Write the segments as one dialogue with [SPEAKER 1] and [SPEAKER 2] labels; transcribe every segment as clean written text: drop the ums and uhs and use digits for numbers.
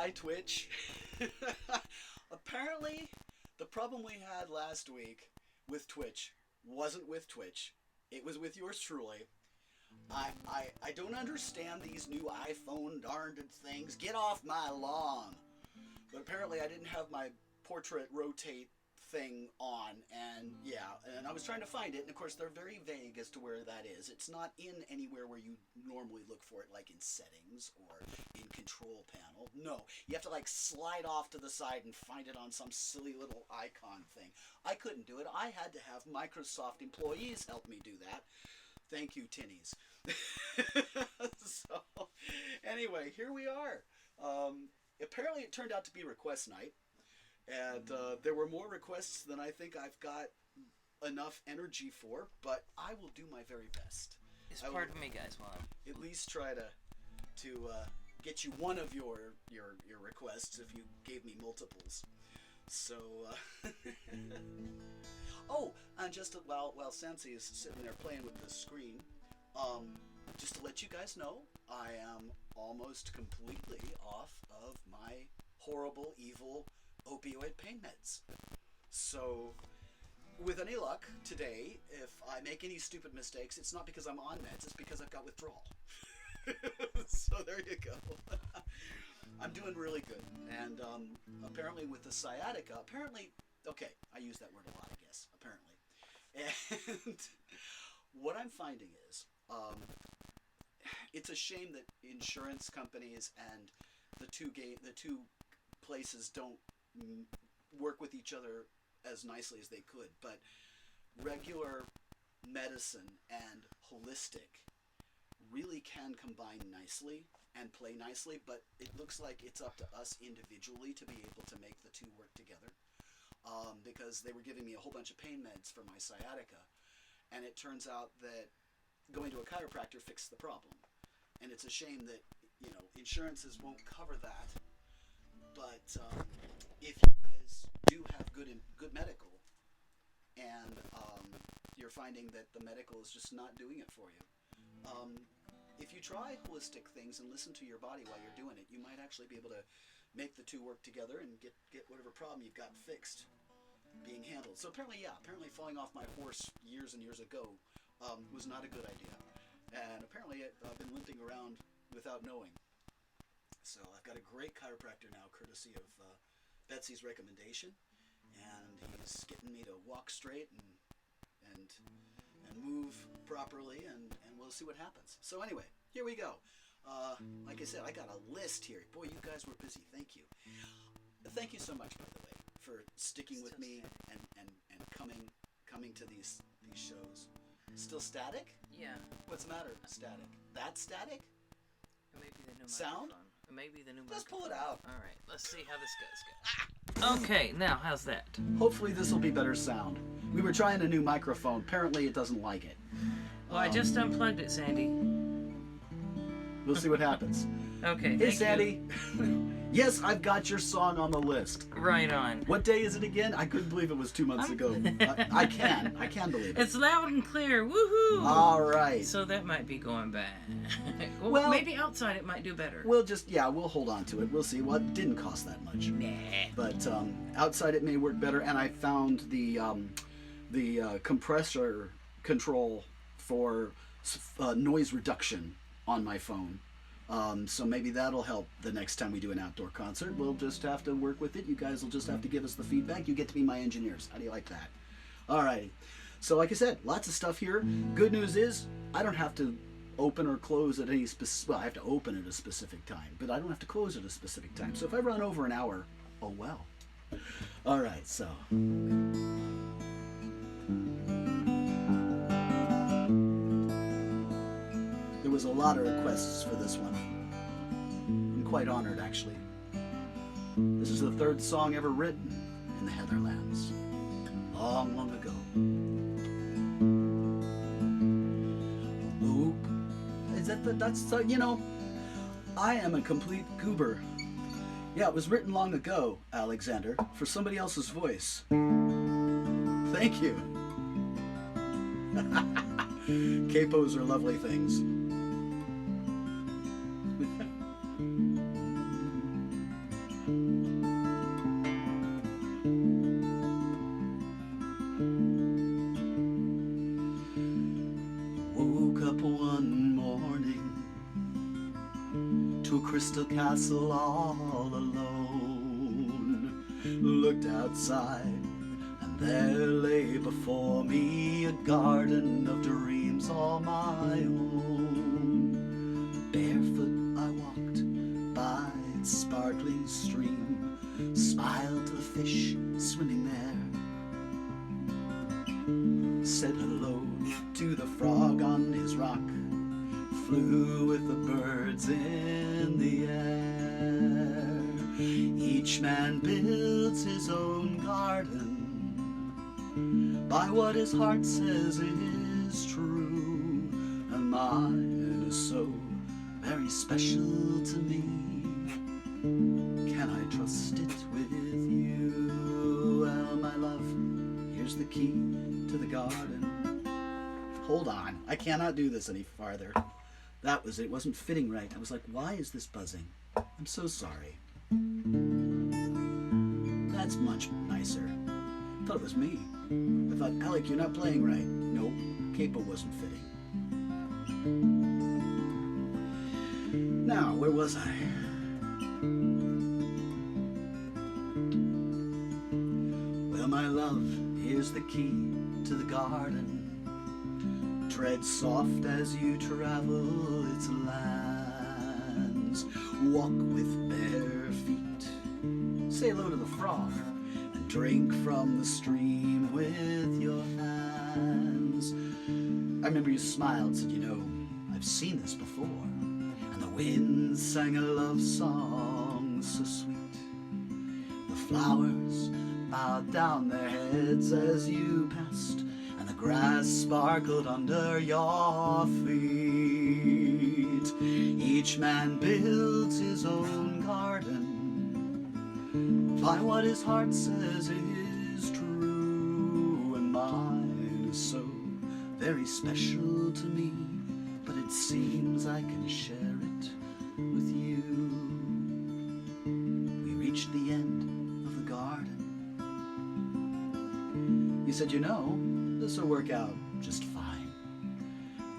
[SPEAKER 1] Hi, Twitch. Apparently, the problem we had last week with Twitch wasn't with Twitch. It was with yours truly. I don't understand these new iPhone darned things. Get off my lawn. But apparently I didn't have my portrait rotate thing on, and yeah, and I was trying to find it, and of course they're very vague as to where that is. It's not in anywhere where you normally look for it, like in settings or in control panel. No, you have to like slide off to the side and find it on some silly little icon thing. I couldn't do it. I had to have Microsoft employees help me do that. Thank you, tinnies. So, anyway, here we are. Apparently it turned out to be request night. And there were more requests than I think I've got enough energy for, but I will do my very best.
[SPEAKER 2] It's part of me, guys. Well,
[SPEAKER 1] at least try to get you one of your requests if you gave me multiples. So, oh, and just while Sansi is sitting there playing with the screen, just to let you guys know, I am almost completely off of my horrible, evil opioid pain meds. So, with any luck today, if I make any stupid mistakes, it's not because I'm on meds, it's because I've got withdrawal. So there you go. I'm doing really good. And apparently with the sciatica, okay, I use that word a lot, I guess, apparently. And what I'm finding is, it's a shame that insurance companies and the two places don't work with each other as nicely as they could, but regular medicine and holistic really can combine nicely and play nicely, but it looks like it's up to us individually to be able to make the two work together, because they were giving me a whole bunch of pain meds for my sciatica, and it turns out that going to a chiropractor fixed the problem, and it's a shame that insurances won't cover that. But if you guys do have good medical, and you're finding that the medical is just not doing it for you, if you try holistic things and listen to your body while you're doing it, you might actually be able to make the two work together and get whatever problem you've got fixed being handled. So apparently falling off my horse years and years ago was not a good idea, and apparently I've been limping around without knowing. So I've got a great chiropractor now, courtesy of Betsy's recommendation, and he's getting me to walk straight and move properly, and we'll see what happens. So anyway, here we go. Like I said, I got a list here. Boy, you guys were busy. Thank you. Thank you so much, by the way, for sticking with me and coming to these shows. Still static?
[SPEAKER 2] yeah.
[SPEAKER 1] What's the matter? Static. That static?
[SPEAKER 2] It may be the new
[SPEAKER 1] Sound?
[SPEAKER 2] microphone. It may be the new
[SPEAKER 1] Just
[SPEAKER 2] microphone.
[SPEAKER 1] pull it out.
[SPEAKER 2] All right, let's see how this goes. Okay, now how's that?
[SPEAKER 1] Hopefully this will be better sound. We were trying a new microphone. Apparently it doesn't like it.
[SPEAKER 2] Well, I just unplugged it, Sandy.
[SPEAKER 1] We'll see what happens.
[SPEAKER 2] Okay.
[SPEAKER 1] Hey,
[SPEAKER 2] thank
[SPEAKER 1] Sandy. Yes, I've got your song on the list.
[SPEAKER 2] you. Right on.
[SPEAKER 1] What day is it again? I couldn't believe it was 2 months ago. I can believe it.
[SPEAKER 2] It's loud and clear. Woohoo!
[SPEAKER 1] All right.
[SPEAKER 2] So that might be going bad.
[SPEAKER 1] Well-
[SPEAKER 2] maybe outside it might do better.
[SPEAKER 1] We'll hold on to it. We'll see. Well, it didn't cost that much.
[SPEAKER 2] Nah.
[SPEAKER 1] But outside it may work better. And I found the compressor control for noise reduction on my phone. So maybe that'll help the next time we do an outdoor concert. We'll just have to work with it. You guys will just have to give us the feedback. You get to be my engineers. How do you like that? All right. So like I said, lots of stuff here. Good news is I don't have to open or close at any specific... Well, I have to open at a specific time, but I don't have to close at a specific time. So if I run over an hour, oh well. All right, so... There was a lot of requests for this one. I'm quite honored, actually. This is the third song ever written in the Heatherlands. Long, long ago. Oh, is that that's, I am a complete goober. Yeah, it was written long ago, Alexander, for somebody else's voice. Thank you. Capos are lovely things. to a crystal castle all alone. Looked outside, and there lay before me a garden of dreams all my own. Barefoot I walked by its sparkling stream, smiled to the fish swimming there, said hello to the frog on his rock, flew with the birds in the air. Each man builds his own garden by what his heart says is true, and mine is so very special to me. Can I trust it with you? Well, my love, here's the key to the garden. Hold on, I cannot do this any farther. That was it. Wasn't fitting right. I was like, why is this buzzing? I'm so sorry. That's much nicer. I thought it was me. I thought, Alec, you're not playing right. Nope, capo wasn't fitting. Now, where was I? Well, my love, here's the key to the garden. Tread soft as you travel its lands. Walk with bare feet. Say hello to the frog and drink from the stream with your hands. I remember you smiled and said, you know, I've seen this before. And the wind sang a love song so sweet. The flowers bowed down their heads as you passed, and the grass sparkled under your feet. Each man builds his own garden by what his heart says is true, and mine is so very special to me, but it seems I can share it with you. We reached the end of the garden. You said, you know, this will work out just fine.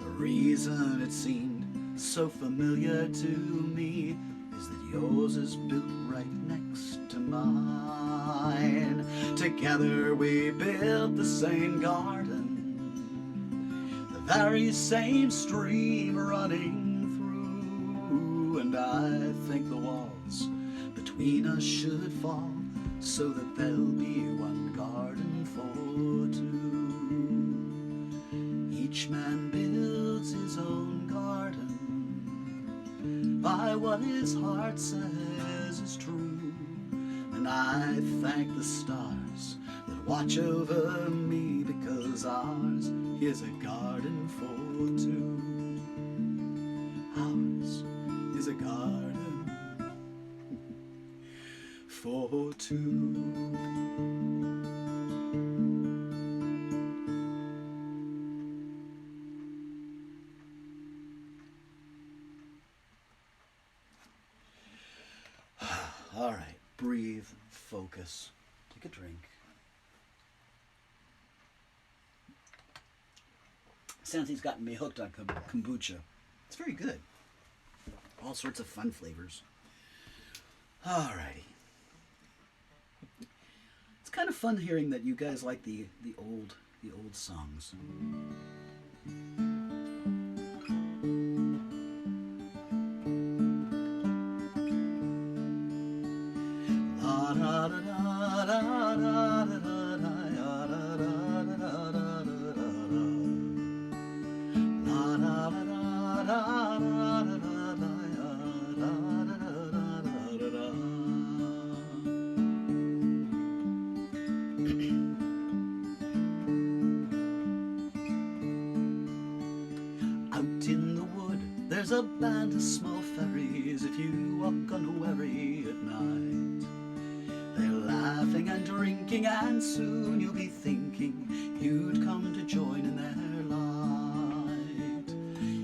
[SPEAKER 1] The reason it seemed so familiar to me is that yours is built right next to mine. Together we built the same garden, the very same stream running through, and I think the walls between us should fall so that there'll be one garden for two. Each man builds his own garden by what his heart says is true, and I thank the stars that watch over me, because ours is a garden for two. Ours is a garden for two. All right, breathe, focus, take a drink. Santi's gotten me hooked on kombucha. It's very good. All sorts of fun flavors. All righty. It's kind of fun hearing that you guys like the old songs. Out in the wood, there's a band of small fairies. If you walk unwary at night, they're laughing and drinking, and soon you'll be thinking you'd come to join in their light.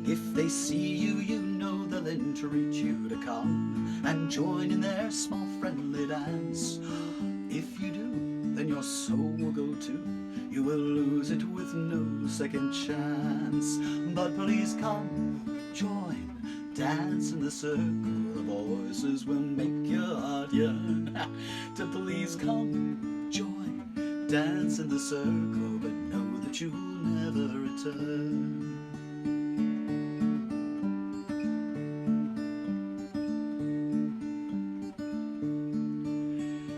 [SPEAKER 1] If they see you, you know they'll entreat you to come and join in their small friendly dance. If you do, then your soul will go too. You will lose it with no second chance. But please come, join, Dance in the circle of voices will make your heart yearn to please come join. Dance in the circle, but know that you'll never return.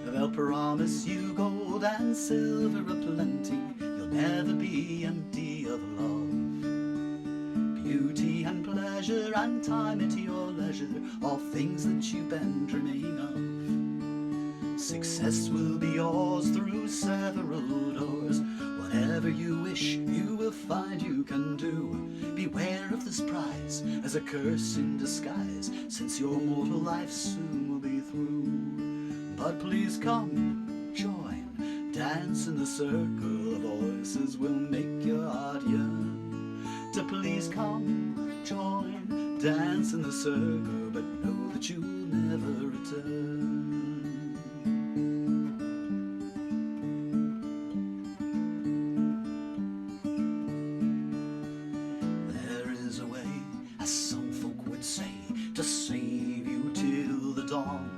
[SPEAKER 1] They'll promise you gold and silver aplenty. You'll never be empty of love. Beauty and pleasure and time at your leisure, all things that you've been dreaming of. Success will be yours through several doors. Whatever you wish, you will find you can do. Beware of this prize as a curse in disguise, since your mortal life soon will be through. But please come, join, dance in the circle of voices will make your heart yearn. To please come, join, dance in the circle, but know that you'll never return. There is a way, as some folk would say, to save you till the dawn.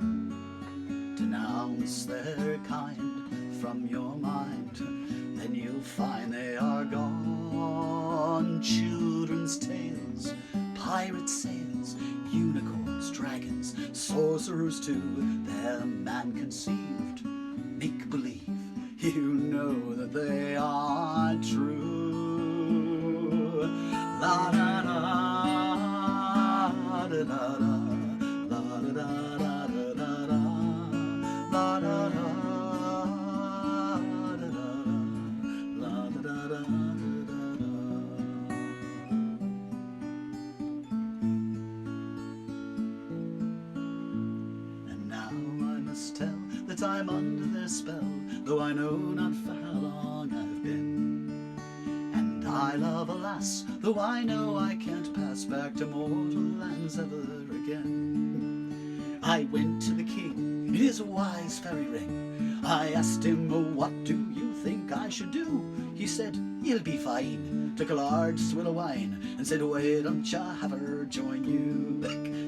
[SPEAKER 1] Denounce their kind from your mind, then you'll find they are gone. Children's tales, pirate sails, unicorns, dragons, sorcerers too, they're man-conceived, make-believe, you know that they are true. La da da da da da, la da da da da da, la da da da da, la da da da. Tell that I'm under their spell, though I know not for how long I've been. And I love, alas, though I know I can't pass back to mortal lands ever again. I went to the king in his wise fairy ring. I asked him, oh, what do you think I should do? He said, you'll be fine. Took a large swill of wine and said, why don't ya have her join you?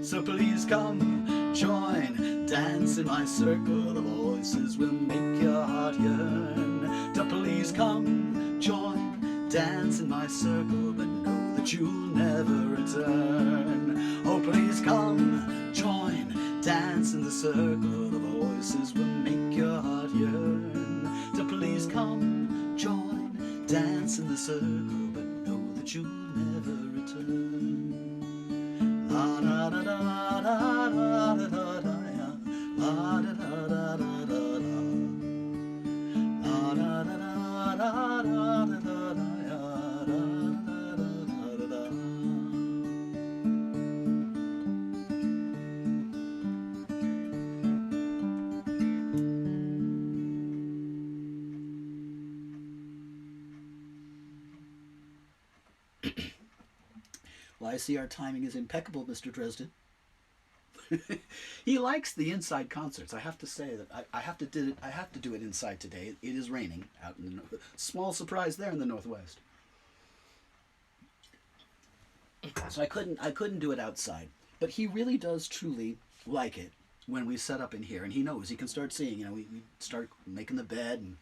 [SPEAKER 1] So please come, join, dance in my circle. The voices will make your heart yearn. To please come, join, dance in my circle, but know that you'll never return. Oh, please come, join, dance in the circle. The voices will make your heart yearn. To please come, join, dance in the circle, but know that you'll never return. La da da da da da da da da, la da da da da da da, la da da da da da da da, da da da da. Well, I see our timing is impeccable, Mr. Dresden. He likes the inside concerts. I have to say that I have to do it inside today. It is raining out in the small surprise there in the Northwest. So I couldn't do it outside. But he really does truly like it when we set up in here, and he knows he can start seeing. You know, we start making the bed and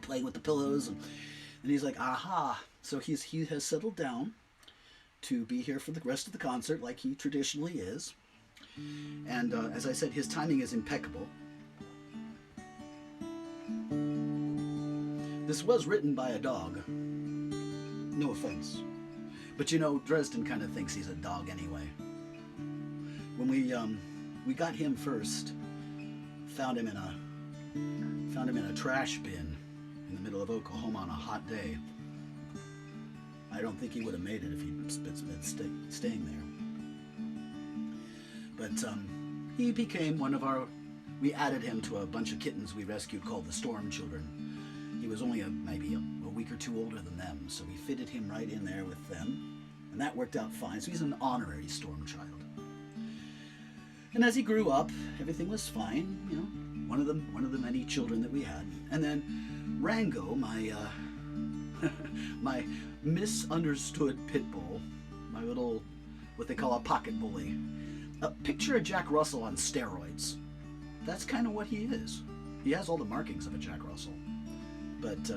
[SPEAKER 1] playing with the pillows, and he's like, aha. So he has settled down to be here for the rest of the concert like he traditionally is. And as I said, his timing is impeccable. This was written by a dog. No offense. But you know, Dresden kind of thinks he's a dog anyway. When we got him first, found him in a trash bin in the middle of Oklahoma on a hot day. I don't think he would have made it if he'd been staying there. But he became one of our... We added him to a bunch of kittens we rescued called the Storm Children. He was only maybe a week or two older than them, so we fitted him right in there with them, and that worked out fine. So he's an honorary Storm Child. And as he grew up, everything was fine. You know, one of the many children that we had. And then Rango, my my misunderstood pit bull, my little what they call a pocket bully. Picture a Jack Russell on steroids. That's kind of what he is. He has all the markings of a Jack Russell. But,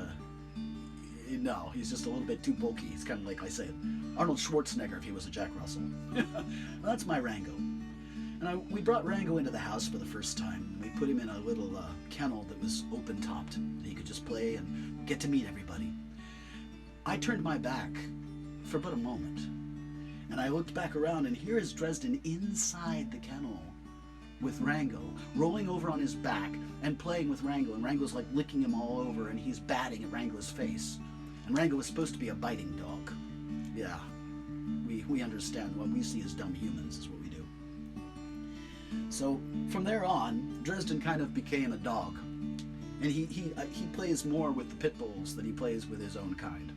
[SPEAKER 1] no, he's just a little bit too bulky. He's kind of like I said, Arnold Schwarzenegger if he was a Jack Russell. That's my Rango. And we brought Rango into the house for the first time. We put him in a little kennel that was open-topped. He could just play and get to meet everybody. I turned my back for but a moment. And I looked back around, and here is Dresden inside the kennel with Rango, rolling over on his back and playing with Rango. And Rango's like licking him all over, and he's batting at Rango's face. And Rango was supposed to be a biting dog. Yeah, we understand. What we see as dumb humans is what we do. So from there on, Dresden kind of became a dog. And he plays more with the pit bulls than he plays with his own kind.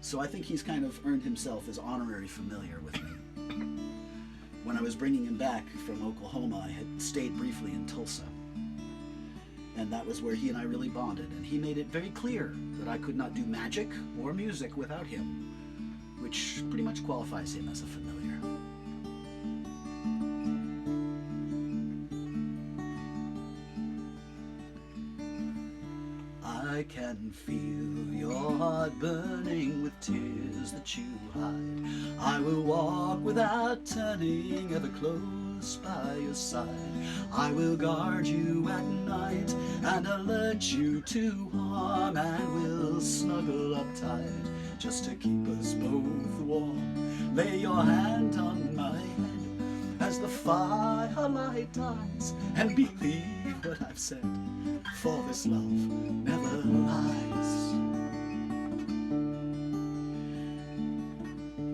[SPEAKER 1] So I think he's kind of earned himself as honorary familiar with me. When I was bringing him back from Oklahoma, I had stayed briefly in Tulsa. And that was where he and I really bonded. And he made it very clear that I could not do magic or music without him, which pretty much qualifies him as a familiar. I can feel your heart burning with tears that you hide. I will walk without turning, ever close by your side. I will guard you at night and alert you to harm, and we'll snuggle up tight just to keep us both warm. Lay your hand on my head as the firelight dies, and believe what I've said, for this love never lies.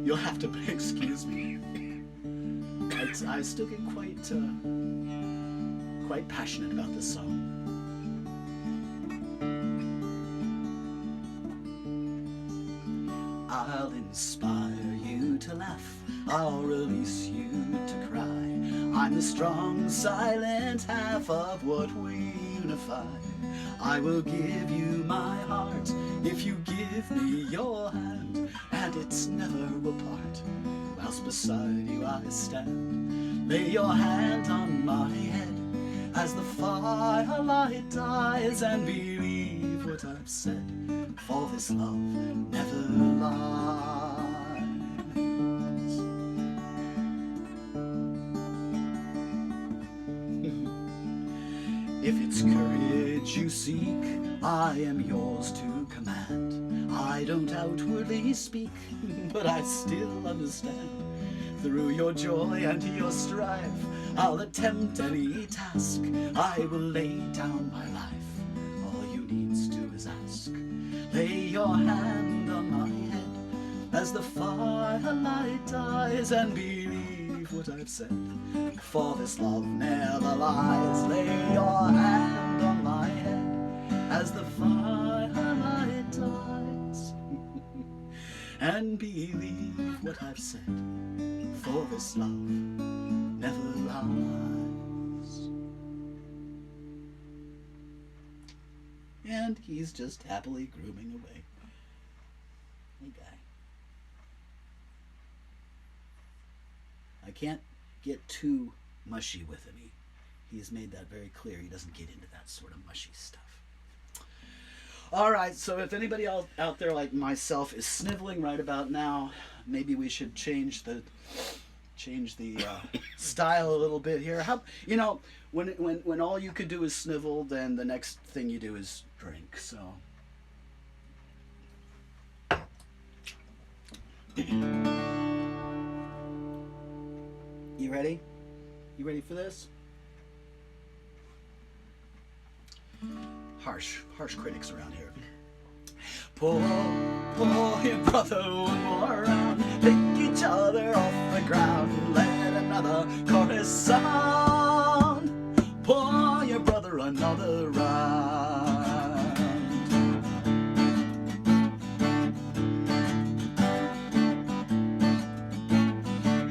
[SPEAKER 1] You'll have to excuse me. I still get quite passionate about this song. I'll inspire you to laugh, I'll release you to cry. I'm the strong, silent half of what we unify. I will give you my heart if you give me your hand, and it's never apart. Whilst beside you I stand, lay your hand on my head as the firelight dies, and believe what I've said, for this love never lies. If it's courage you seek, I am yours to command. I don't outwardly speak, but I still understand. Through your joy and your strife, I'll attempt any task. I will lay down my life, all you need to do is ask. Lay your hand on my head as the firelight dies, and believe what I've said, for this love never lies. Lay your hand on my head as the firelight dies, and believe what I've said, for this love never lies. And he's just happily grooming away. Hey, guy. I can't get too mushy with him. He's made that very clear. He doesn't get into that sort of mushy stuff. All right, so if anybody out there like myself is sniveling right about now, maybe we should change the style a little bit here. How, you know, when all you could do is snivel, then the next thing you do is drink. So you ready? You ready for this? Harsh critics around here. Pour your brother one more round. Pick each other off the ground. Let another chorus sound. Pour your brother another round.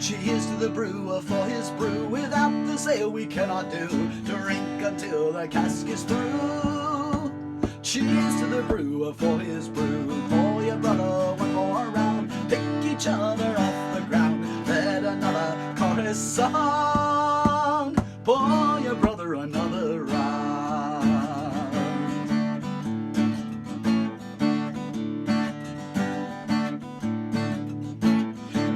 [SPEAKER 1] Cheers to the brewer for his brew. Without this ale we cannot do. Drink until the cask is through. Cheers to the brewer for his brew. Pour your brother one more round. Pick each other off the ground. Let another chorus sound. Pour your brother another round.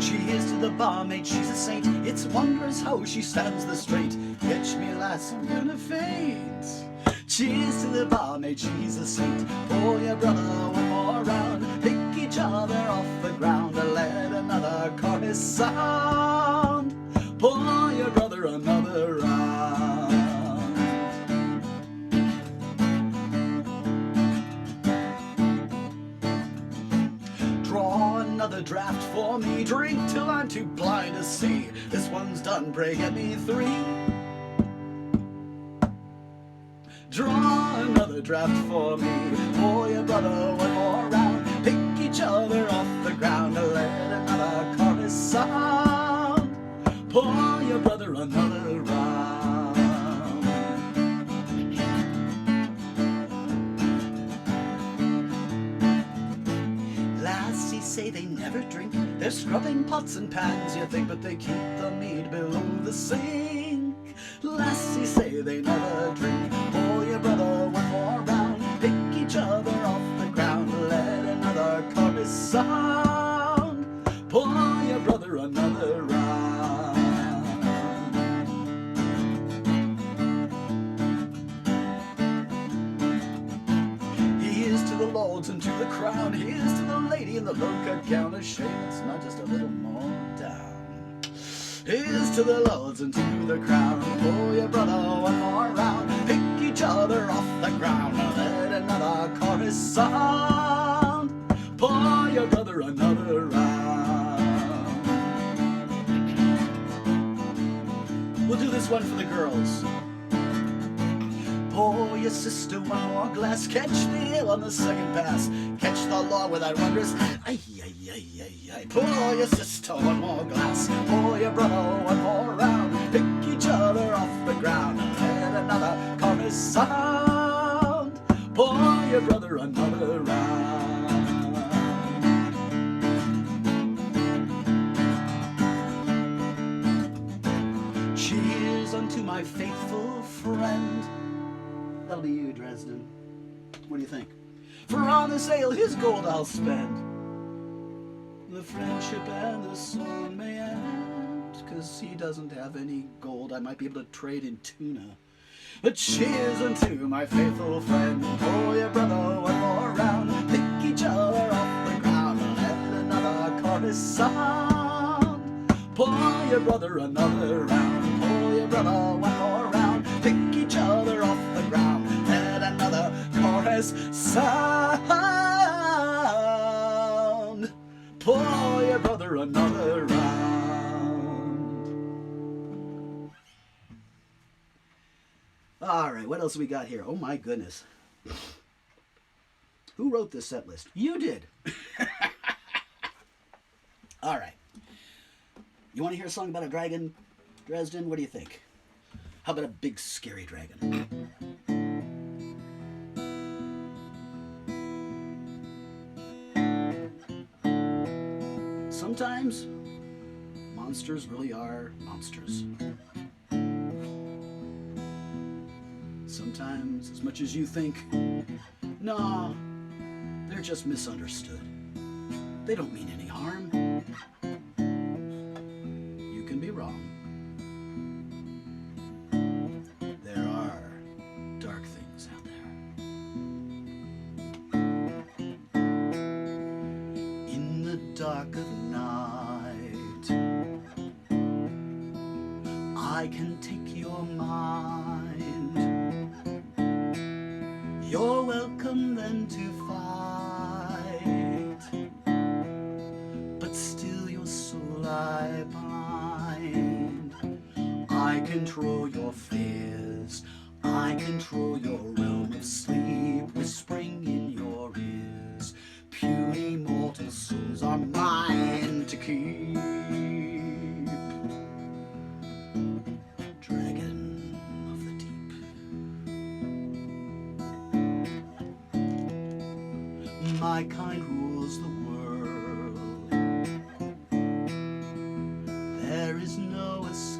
[SPEAKER 1] Cheers to the barmaid, she's a saint. It's wondrous how she stands the straight. Catch me, lass, I'm gonna faint. Cheers to the barmaid, she's a saint. Pour your brother one more round. Pick each other off the ground and let another chorus sound. Pour your brother another round. Draw another draft for me. Drink till I'm too blind to see. This one's done, pray get me 3. Draw another draft for me. Pour your brother one more round. Pick each other off the ground and let another chorus sound. Pour your brother another round. Lassies say they never drink. They're scrubbing pots and pans, you think, but they keep the mead below the sink. Lassies say they never drink. Pour your brother one more round. Pick each other off the ground. Let another chorus sound. Pour your brother another round. Here's to the lords and to the crown. Here's to the lady in the low-cut gown. A shame it's not just a little more down. Here's to the lords and to the crown. Pour your brother one more round. Pick each other off the ground. Let another chorus sound. Pour your brother another round. We'll do this one for the girls. Pour your sister one more glass. Catch the ill on the second pass. Catch the law without wonders. Ay, ay, ay, ay, ay. Pour your sister one more glass. Pour your brother one more round. Pick each other off the ground. Let another chorus sound. Pour your brother another round. Cheers unto my faithful friend. That'll be you, Dresden. What do you think? For on this ale his gold I'll spend. The friendship and the song may end, 'cause he doesn't have any gold. I might be able to trade in tuna. But cheers unto my faithful friend. Pour your brother one more round. Pick each other off the ground. Let another chorus sound. Pour your brother another round. Pour your brother one more round. Pick each other off the ground. Let another chorus sound. Pour your brother another round. All right, what else we got here? Oh my goodness. Who wrote this set list? You did. All right. You want to hear a song about a dragon, Dresden? What do you think? How about a big scary dragon? Sometimes monsters really are monsters. Sometimes, as much as you think, no, they're just misunderstood. They don't mean any harm. You can be wrong. There are dark things out there. In the dark of night, I can take your mind. You're welcome then to fight, but still your soul I bind. I control your fears, I control your realm of sleep, whispering in your ears. Puny mortal souls are mine to keep. Dragon of the deep. My kind rules the world. There is no escape.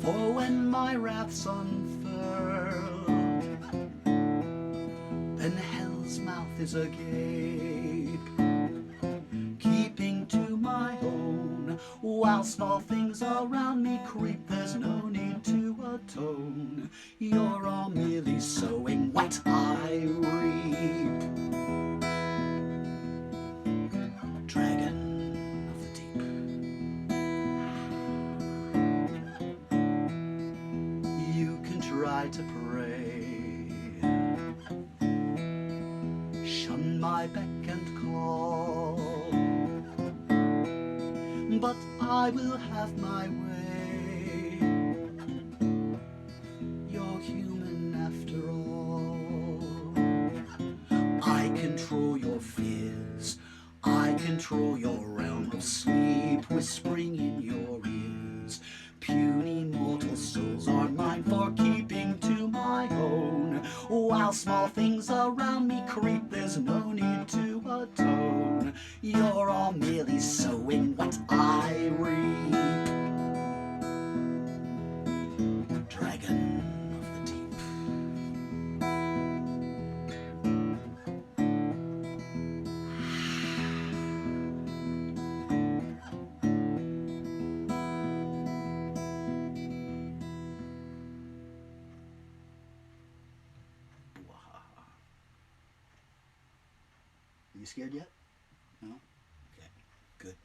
[SPEAKER 1] For when my wrath's unfurled, then hell's mouth is agape, keeping to my own, while small things around me creep. There's no need to atone. You're all merely sowing what I reap. Dragon of the deep, you can try to pray, shun my beck and call, but I will have my way. You're human after all. I control your fears, I control your realm of sleep, whispering in your ears. Puny mortal souls are mine for keeping to my own, while small things around me creep. There's no need to atone. You're all merely sowing what I reap. Dragon of the deep. Are you scared yet? No? Okay, good.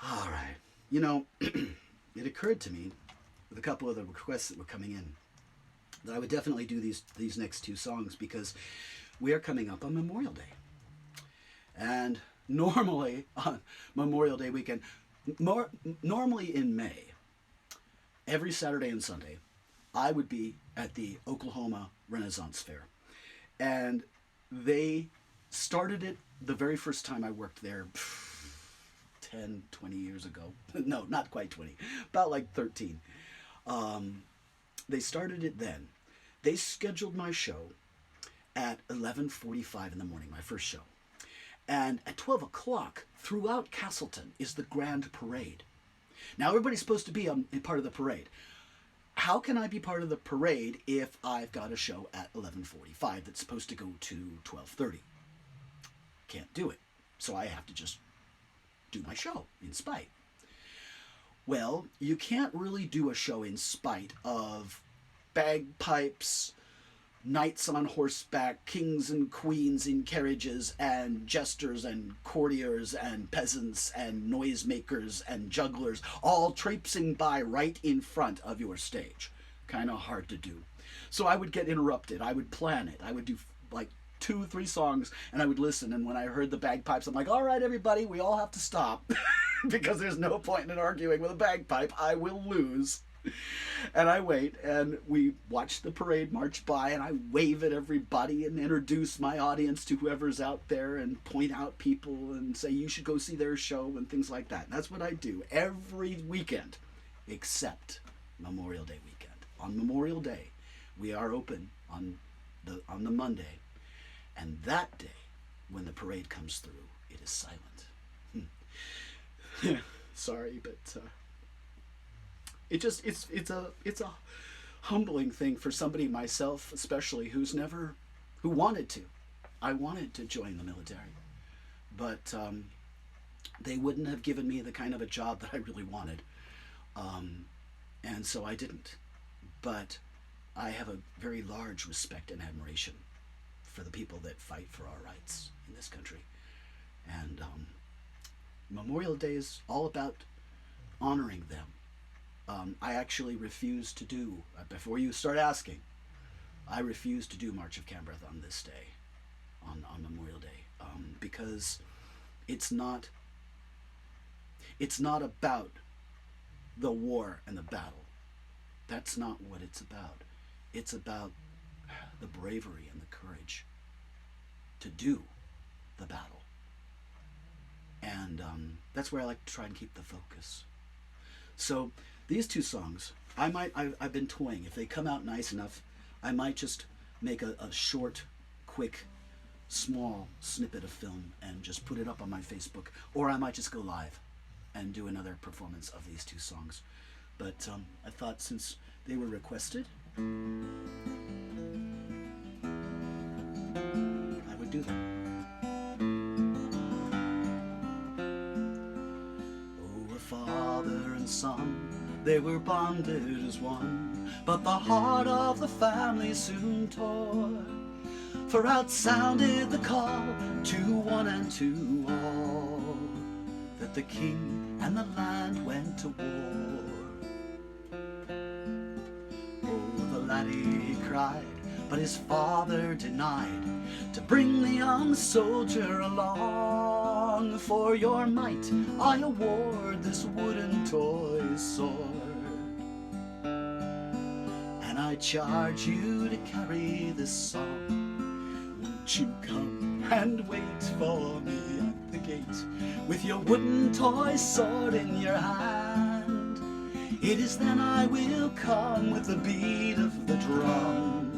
[SPEAKER 1] All right. You know, it occurred to me with a couple of the requests that were coming in that I would definitely do these next two songs because we are coming up on Memorial Day. And normally on Memorial Day weekend, normally in May, every Saturday and Sunday, I would be at the Oklahoma Renaissance Fair. And they started it the very first time I worked there 10, 20 years ago. No, not quite 20. About like 13. They started it then. They scheduled my show at 11:45 in the morning, my first show. And at 12 o'clock, throughout Castleton, is the Grand Parade. Now, everybody's supposed to be in part of the parade. How can I be part of the parade if I've got a show at 11:45 that's supposed to go to 12:30? Can't do it. So I have to just do my show in spite. Well, you can't really do a show in spite of bagpipes, knights on horseback, kings and queens in carriages, and jesters and courtiers and peasants and noisemakers and jugglers all traipsing by right in front of your stage. Kind of hard to do. So I would get interrupted. I would plan it. I would do like 2-3 songs and I would listen, and when I heard the bagpipes, I'm like, all right, everybody, we all have to stop because there's no point in arguing with a bagpipe. I will lose. And I wait, and we watch the parade march by, and I wave at everybody and introduce my audience to whoever's out there and point out people and say you should go see their show and things like that. And that's what I do every weekend except Memorial Day weekend. On Memorial Day, we are open on the Monday, and that day, when the parade comes through, it is silent. Sorry, but it's a humbling thing for somebody, myself especially, who wanted to. I wanted to join the military, but they wouldn't have given me the kind of a job that I really wanted, and so I didn't. But I have a very large respect and admiration for the people that fight for our rights in this country, and Memorial Day is all about honoring them. I actually refuse to do, before you start asking, I refuse to do March of Cambreth on this day, on Memorial Day, because it's not about the war and the battle. That's not what it's about. It's about the bravery and the courage to do the battle. And that's where I like to try and keep the focus. So these two songs, I've been toying. If they come out nice enough, I might just make a short, quick, small snippet of film and just put it up on my Facebook. Or I might just go live and do another performance of these two songs. but I thought since they were requested, I would do them. Oh, a father and son, they were bonded as one, but the heart of the family soon tore. For out sounded the call to one and to all, that the king and the land went to war. Oh, the laddie he cried, but his father denied to bring the young soldier along. For your might I award this wooden toy sword, and I charge you to carry this song. Won't you come and wait for me at the gate, with your wooden toy sword in your hand? It is then I will come with the beat of the drum,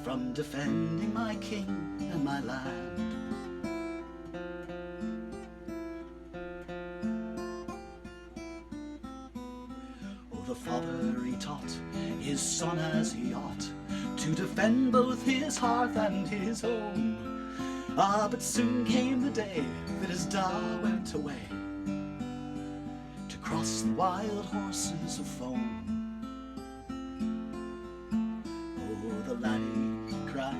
[SPEAKER 1] from defending my king and my land. Oh, the father he taught his son as he ought, to defend both his hearth and his home. Ah, but soon came the day that his da went away to cross the wild horses of foam. Oh, the laddie cried,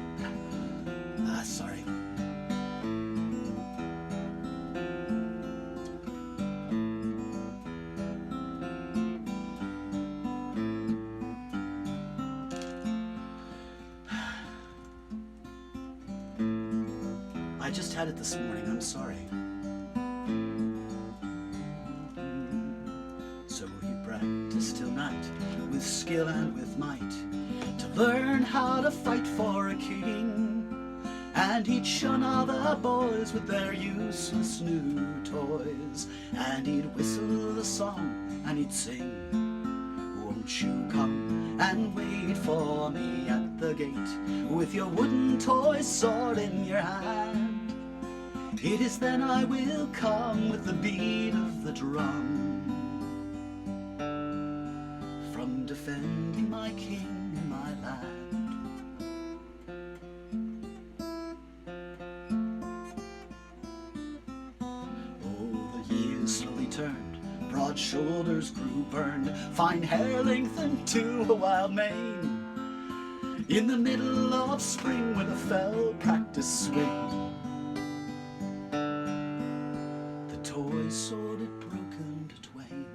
[SPEAKER 1] sorry. I just had it this morning, I'm sorry. So he practiced till night, with skill and with might, to learn how to fight for a king. And he'd shun other boys with their useless new toys, and he'd whistle a song and he'd sing, won't you come and wait for me at the gate, with your wooden toy sword in your hand? It is then I will come with the beat of the drum, from defending my king and my land. Oh, the years slowly turned, broad shoulders grew burned, fine hair lengthened to a wild mane. In the middle of spring, with a fell practice swing, toy sword had broken to twain.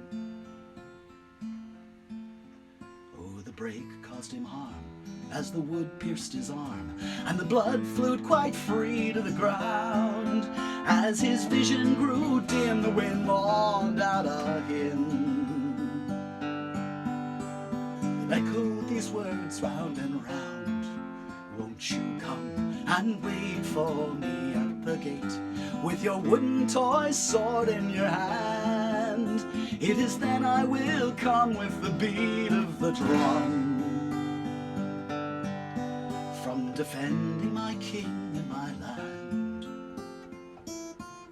[SPEAKER 1] Oh, the break caused him harm as the wood pierced his arm, and the blood flowed quite free to the ground. As his vision grew dim, the wind mourned out a hymn that echoed these words round and round. Won't you come and wait for me at the gate, with your wooden toy sword in your hand? It is then I will come with the beat of the drum, from defending my king and my land.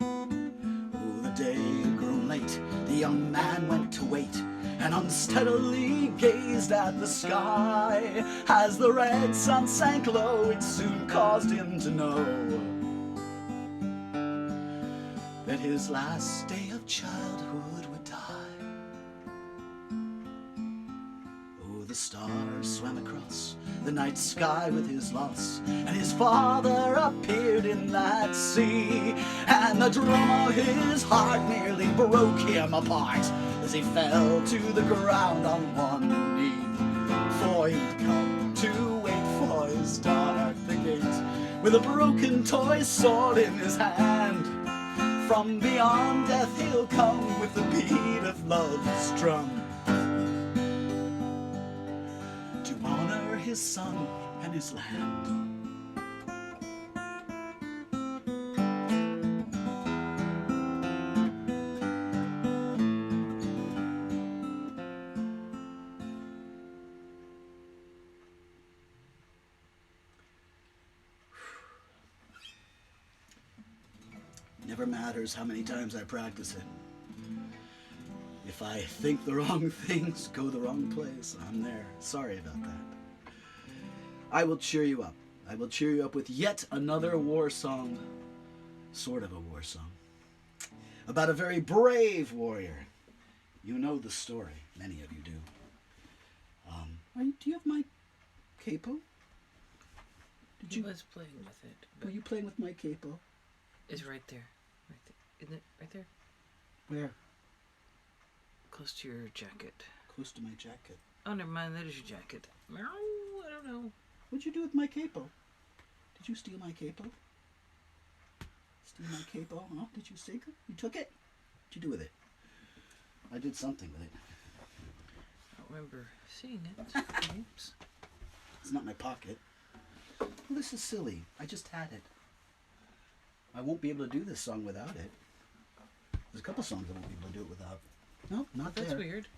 [SPEAKER 1] Oh, the day had grown late, the young man went to wait, and unsteadily gazed at the sky. As the red sun sank low, it soon caused him to know that his last day of childhood would die. Oh, the stars swam across the night sky with his loss, and his father appeared in that sea, and the drum of his heart nearly broke him apart as he fell to the ground on one knee. For he'd come to wait for his daughter at the gate, with a broken toy sword in his hand. From beyond death he'll come with the beat of love's drum, to honor his son and his land. Never matters how many times I practice it. If I think the wrong things, go the wrong place, I'm there. Sorry about that. I will cheer you up. I will cheer you up with yet another war song. Sort of a war song. About a very brave warrior. You know the story. Many of you do. Do you have my capo?
[SPEAKER 2] He was playing with it.
[SPEAKER 1] Were you playing with my capo?
[SPEAKER 2] It's right there. Right there. Isn't it right there?
[SPEAKER 1] Where?
[SPEAKER 2] Close to your jacket.
[SPEAKER 1] Close to my jacket.
[SPEAKER 2] Oh, never mind. That is your jacket. Meow. I don't know.
[SPEAKER 1] What'd you do with my capo? Did you steal my capo? Steal my capo? Huh? Did you take it? You took it? What'd you do with it? I did something with it.
[SPEAKER 2] I don't remember seeing it. Oops.
[SPEAKER 1] It's not in my pocket. Well, this is silly. I just had it. I won't be able to do this song without it. There's a couple songs I won't be able to do it without. No, not there.
[SPEAKER 2] That's weird.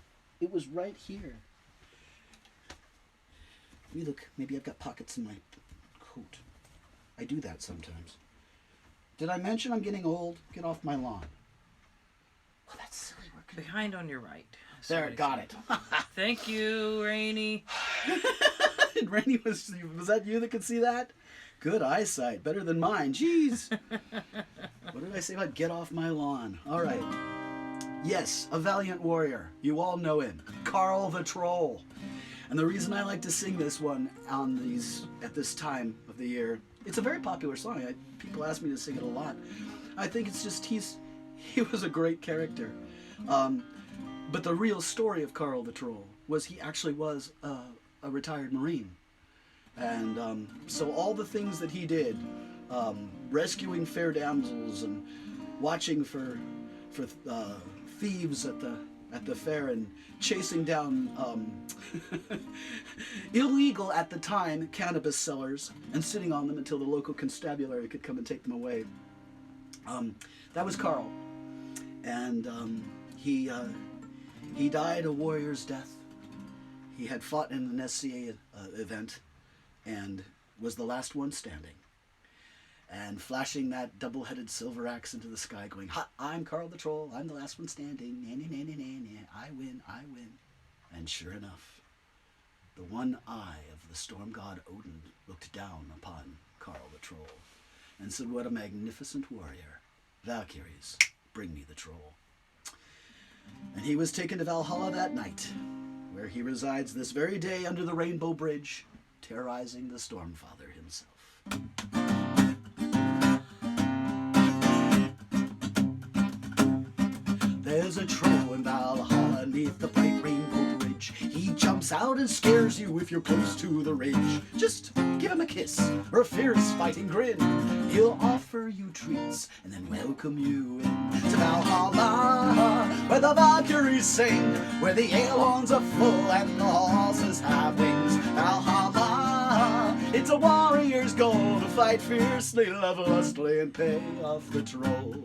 [SPEAKER 1] It was right here. Let me look. Maybe I've got pockets in my coat. I do that sometimes. Did I mention I'm getting old? Get off my lawn. Oh, that's silly.
[SPEAKER 2] Behind on your right.
[SPEAKER 1] There, got it.
[SPEAKER 2] Thank you, Rainy.
[SPEAKER 1] Rainy, was that you that could see that? Good eyesight. Better than mine. Jeez. What did I say about get off my lawn? All right. Yes, a valiant warrior. You all know him. Carl the Troll. And the reason I like to sing this one at this time of the year, it's a very popular song. People ask me to sing it a lot. I think it's just he was a great character. But the real story of Carl the Troll was he actually was a retired Marine. And so all the things that he did, rescuing fair damsels and watching for thieves at the fair and chasing down illegal at the time cannabis sellers and sitting on them until the local constabulary could come and take them away. That was Carl, and he died a warrior's death. He had fought in an SCA event and was the last one standing. And flashing that double-headed silver axe into the sky going, "Ha, I'm Carl the Troll, I'm the last one standing, I win, I win." And sure enough, the one eye of the storm god Odin looked down upon Carl the Troll and said, "What a magnificent warrior. Valkyries, bring me the troll." And he was taken to Valhalla that night, where he resides this very day under the Rainbow Bridge, terrorizing the Stormfather himself. There's a troll in Valhalla neath the bright rainbow bridge. He jumps out and scares you if you're close to the ridge. Just give him a kiss or a fierce fighting grin. He'll offer you treats and then welcome you in to Valhalla, where the Valkyries sing, where the ale horns are full and the horses have wings. Valhalla, it's a warrior's goal to fight fiercely, love lustily, and pay off the troll.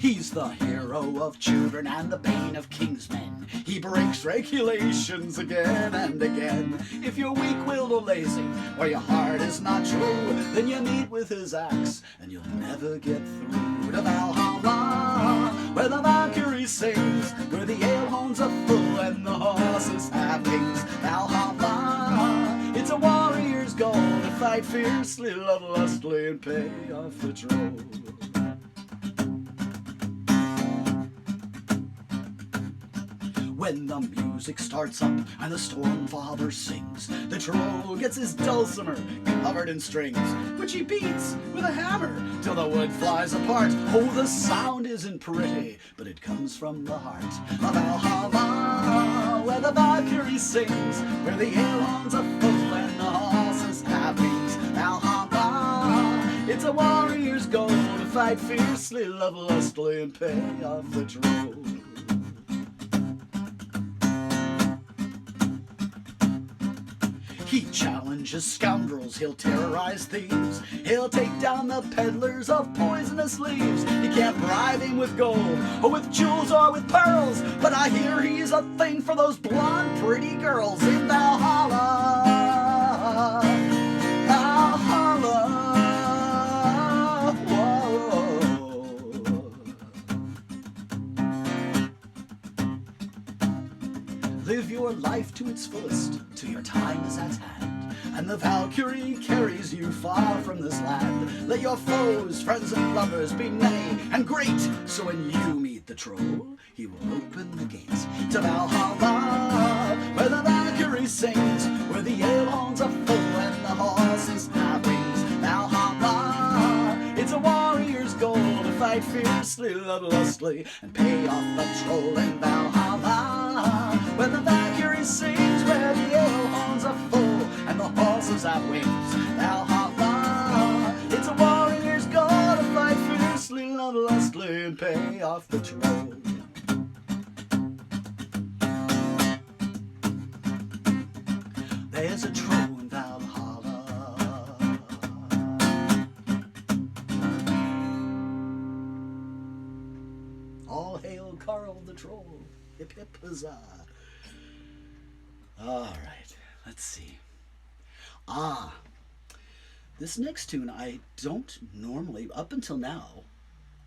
[SPEAKER 1] He's the hero of children and the bane of king's men. He breaks regulations again and again. If you're weak-willed or lazy, or your heart is not true, then you meet with his axe, and you'll never get through to Valhalla, where the Valkyrie sings, where the ale horns are full and the horses have wings. Valhalla, it's a warrior's goal to fight fiercely, love lustily, and pay off the troll. When the music starts up and the Stormfather sings, the troll gets his dulcimer covered in strings, which he beats with a hammer till the wood flies apart. Oh, the sound isn't pretty, but it comes from the heart of Valhalla, where the Valkyrie sings, where the ale horns are full and the horses have wings. Valhalla, it's a warrior's goal to fight fiercely, love lustily, and pay off the troll. He challenges scoundrels, he'll terrorize thieves, he'll take down the peddlers of poisonous leaves. You can't bribe him with gold, or with jewels, or with pearls, but I hear he's a thing for those blonde pretty girls in Valhalla. Valhalla, whoa. your life to its fullest, till your time is at hand, and the Valkyrie carries you far from this land. Let your foes, friends, and lovers be many and great, so when you meet the troll, he will open the gates to Valhalla, where the Valkyrie sings, where the ale-horns are full and the horses have wings. Valhalla, it's a warrior's goal to fight fiercely, love lustily, and pay off the troll in Valhalla, where the Valkyrie sings, where the ale-horns are full and the horses have wings. Valhalla, it's a warrior's goal to fight fiercely, love lustily, and pay off the troll. There's a troll in Valhalla. All hail Carl the Troll. Hip hip huzzah. Alright, let's see. This next tune I don't normally, up until now,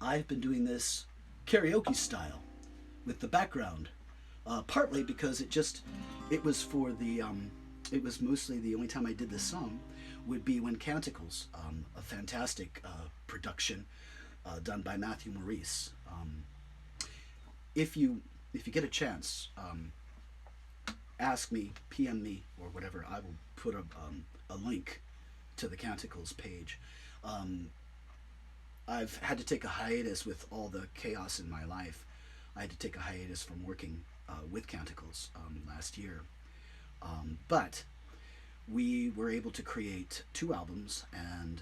[SPEAKER 1] I've been doing this karaoke style with the background. Partly because it was for the, it was mostly the only time I did this song would be when Canticles, a fantastic production done by Matthew Maurice. If you get a chance, ask me, PM me, or whatever. I will put a link to the Canticles page. I've had to take a hiatus with all the chaos in my life. I had to take a hiatus from working with Canticles last year. But we were able to create 2 albums, and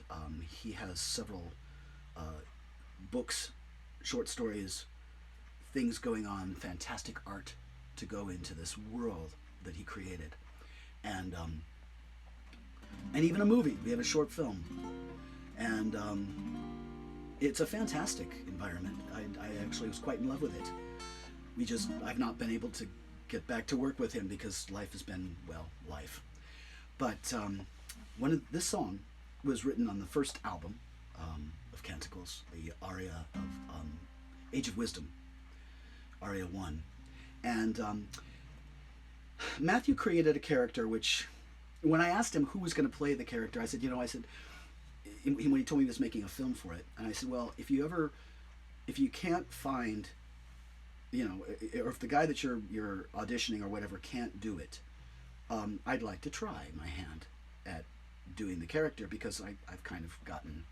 [SPEAKER 1] he has several books, short stories, things going on, fantastic art to go into this world that he created. And even a movie. We have a short film. And it's a fantastic environment. I actually was quite in love with it. I've not been able to get back to work with him because life has been, well, life. But this song was written on the first album of Canticles, the aria of Age of Wisdom, aria 1. And Matthew created a character which, when I asked him who was going to play the character, I said, when he told me he was making a film for it, and I said, well, if you can't find, or if the guy that you're auditioning or whatever can't do it, I'd like to try my hand at doing the character, because I've kind of gotten,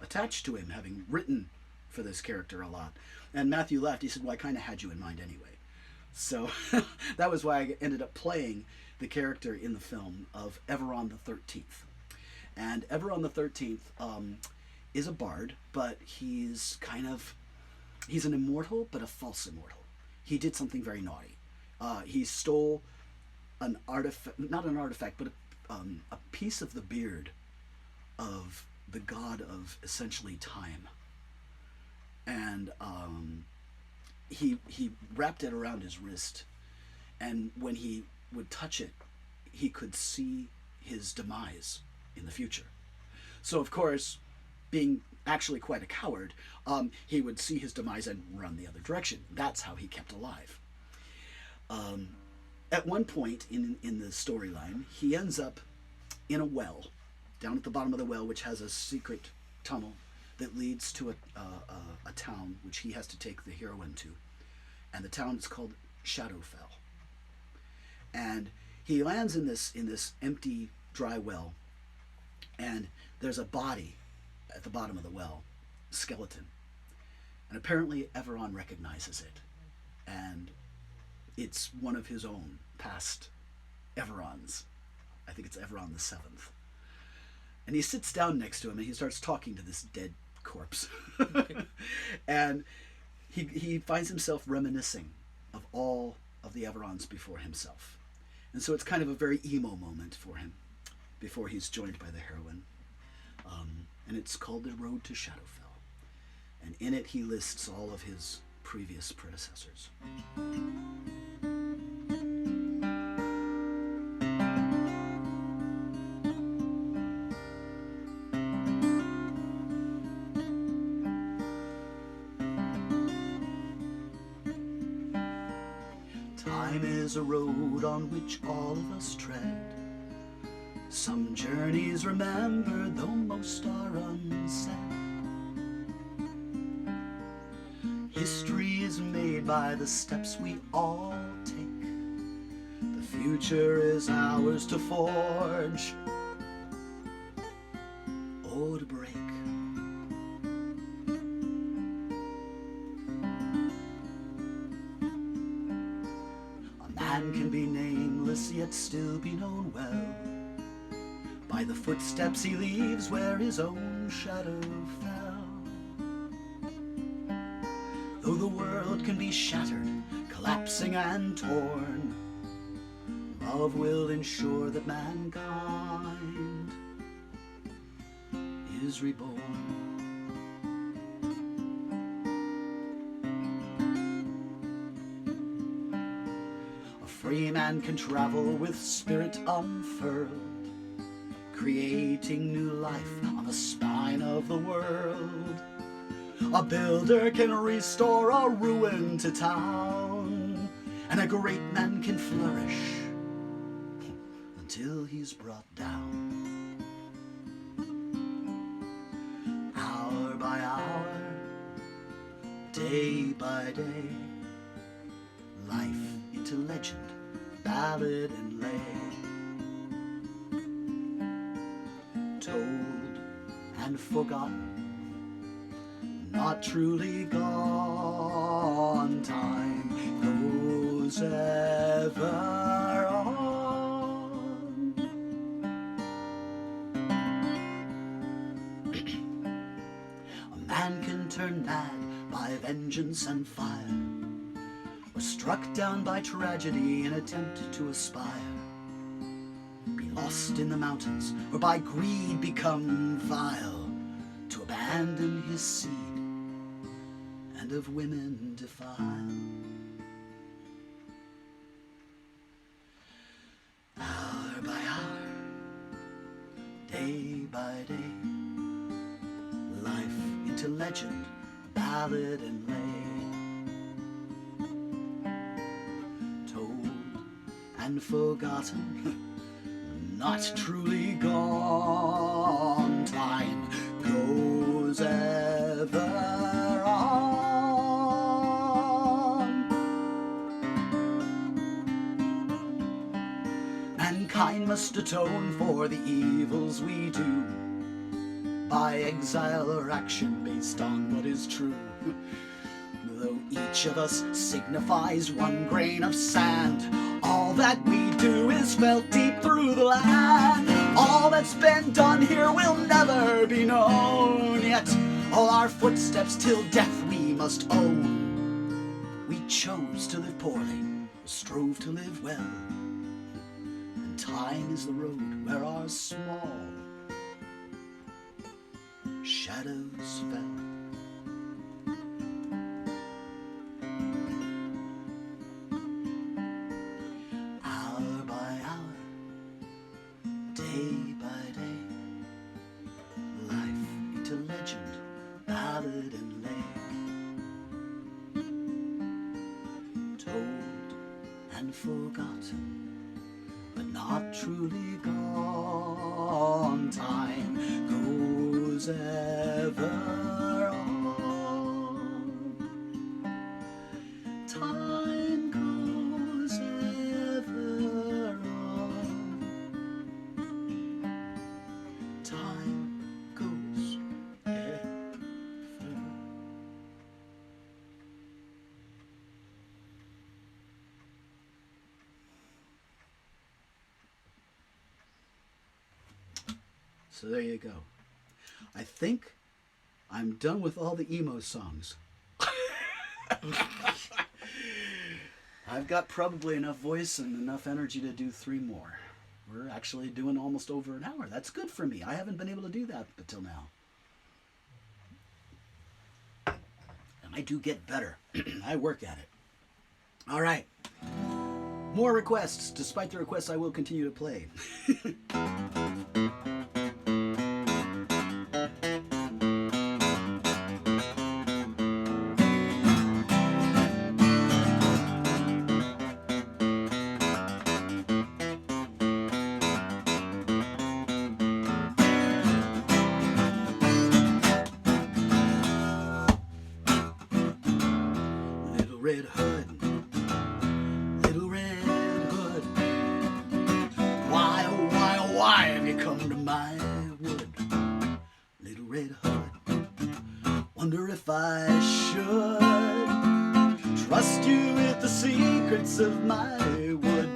[SPEAKER 1] attached to him, having written for this character a lot. And Matthew laughed. He said, well, I kind of had you in mind anyway. So that was why I ended up playing the character in the film of Everon the 13th. And Everon the 13th is a bard, but he's an immortal, but a false immortal. He did something very naughty. He stole an artifact, not an artifact, but a piece of the beard of the god of essentially time. And he wrapped it around his wrist, and when he would touch it, he could see his demise in the future. So, of course, being actually quite a coward, he would see his demise and run the other direction. That's how he kept alive. At one point in the storyline, he ends up in a well, down at the bottom of the well, which has a secret tunnel that leads to a town which he has to take the heroine to. And the town is called Shadowfell. And he lands in this empty, dry well, and there's a body at the bottom of the well, a skeleton. And apparently Everon recognizes it. And it's one of his own past Everons. I think it's Everon the 7th. And he sits down next to him and he starts talking to this dead corpse. And he finds himself reminiscing of all of the Everons before himself. And so it's kind of a very emo moment for him before he's joined by the heroine. And it's called The Road to Shadowfell. And in it he lists all of his previous predecessors. Time is a road on which all of us tread. Some journeys remembered, though most are unsaid. History is made by the steps we all take. The future is ours to forge or to break. A man can be nameless yet still be known well by the footsteps he leaves where his own shadow fell. Though the world can be shattered, collapsing and torn, love will ensure that mankind is reborn. A free man can travel with spirit unfurled, creating new life on the spine of the world. A builder can restore a ruin to town, and a great man can flourish until he's brought down. Hour by hour, day by day, life into legend, ballad and lay, told and forgotten, not truly gone. Time goes ever on. A man can turn mad by vengeance and fire, or struck down by tragedy in attempt to aspire, be lost in the mountains, or by greed become vile, to abandon his seed and of women defile. Hour by hour, day by day, life into legend, ballad and lay, told and forgotten, not truly gone. Time goes ever on. Mankind must atone for the evils we do by exile or action based on what is true. Though each of us signifies one grain of sand, all that we do is felt deep through the land. All that's been done here will never be known, yet all our footsteps till death we must own. We chose to live poorly, strove to live well, and time is the road where our small shadows fell. Forgotten, but not truly gone. Time goes ever on. Time goes ever on. Time goes ever on. So there you go. I think I'm done with all the emo songs. I've got probably enough voice and enough energy to do 3 more. We're actually doing almost over an hour. That's good for me. I haven't been able to do that until now. And I do get better. I work at it. All right. More requests. Despite the requests, I will continue to play. Red Hood, Little Red Hood. Why, oh why, oh why have you come to my wood? Little Red Hood, wonder if I should trust you with the secrets of my wood.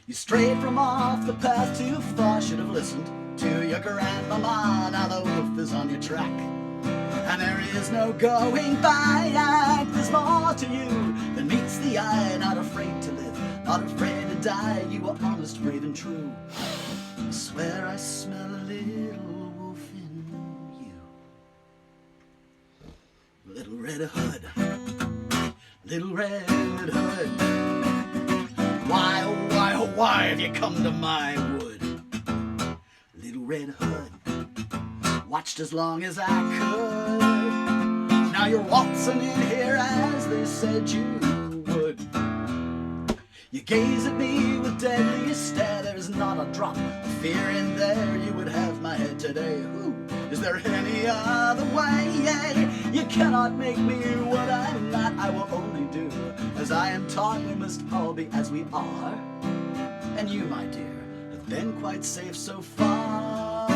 [SPEAKER 1] You strayed from off the path too far, should have listened to your grandmama. Now the wolf is on your track, and there is no going back. There's more to you than meets the eye. Not afraid to live, not afraid to die. You are honest, brave, and true. I swear I smell a little wolf in you. Little Red Hood, Little Red Hood. Why, oh why, oh why have you come to my wood? Little Red Hood, watched as long as I could. Now you're waltzing in here as they said you would. You gaze at me with deadly stare. There's not a drop of fear in there. You would have my head today. Ooh, is there any other way? You cannot make me what I'm not. I will only do as I am taught. We must all be as we are. And you, my dear, have been quite safe so far.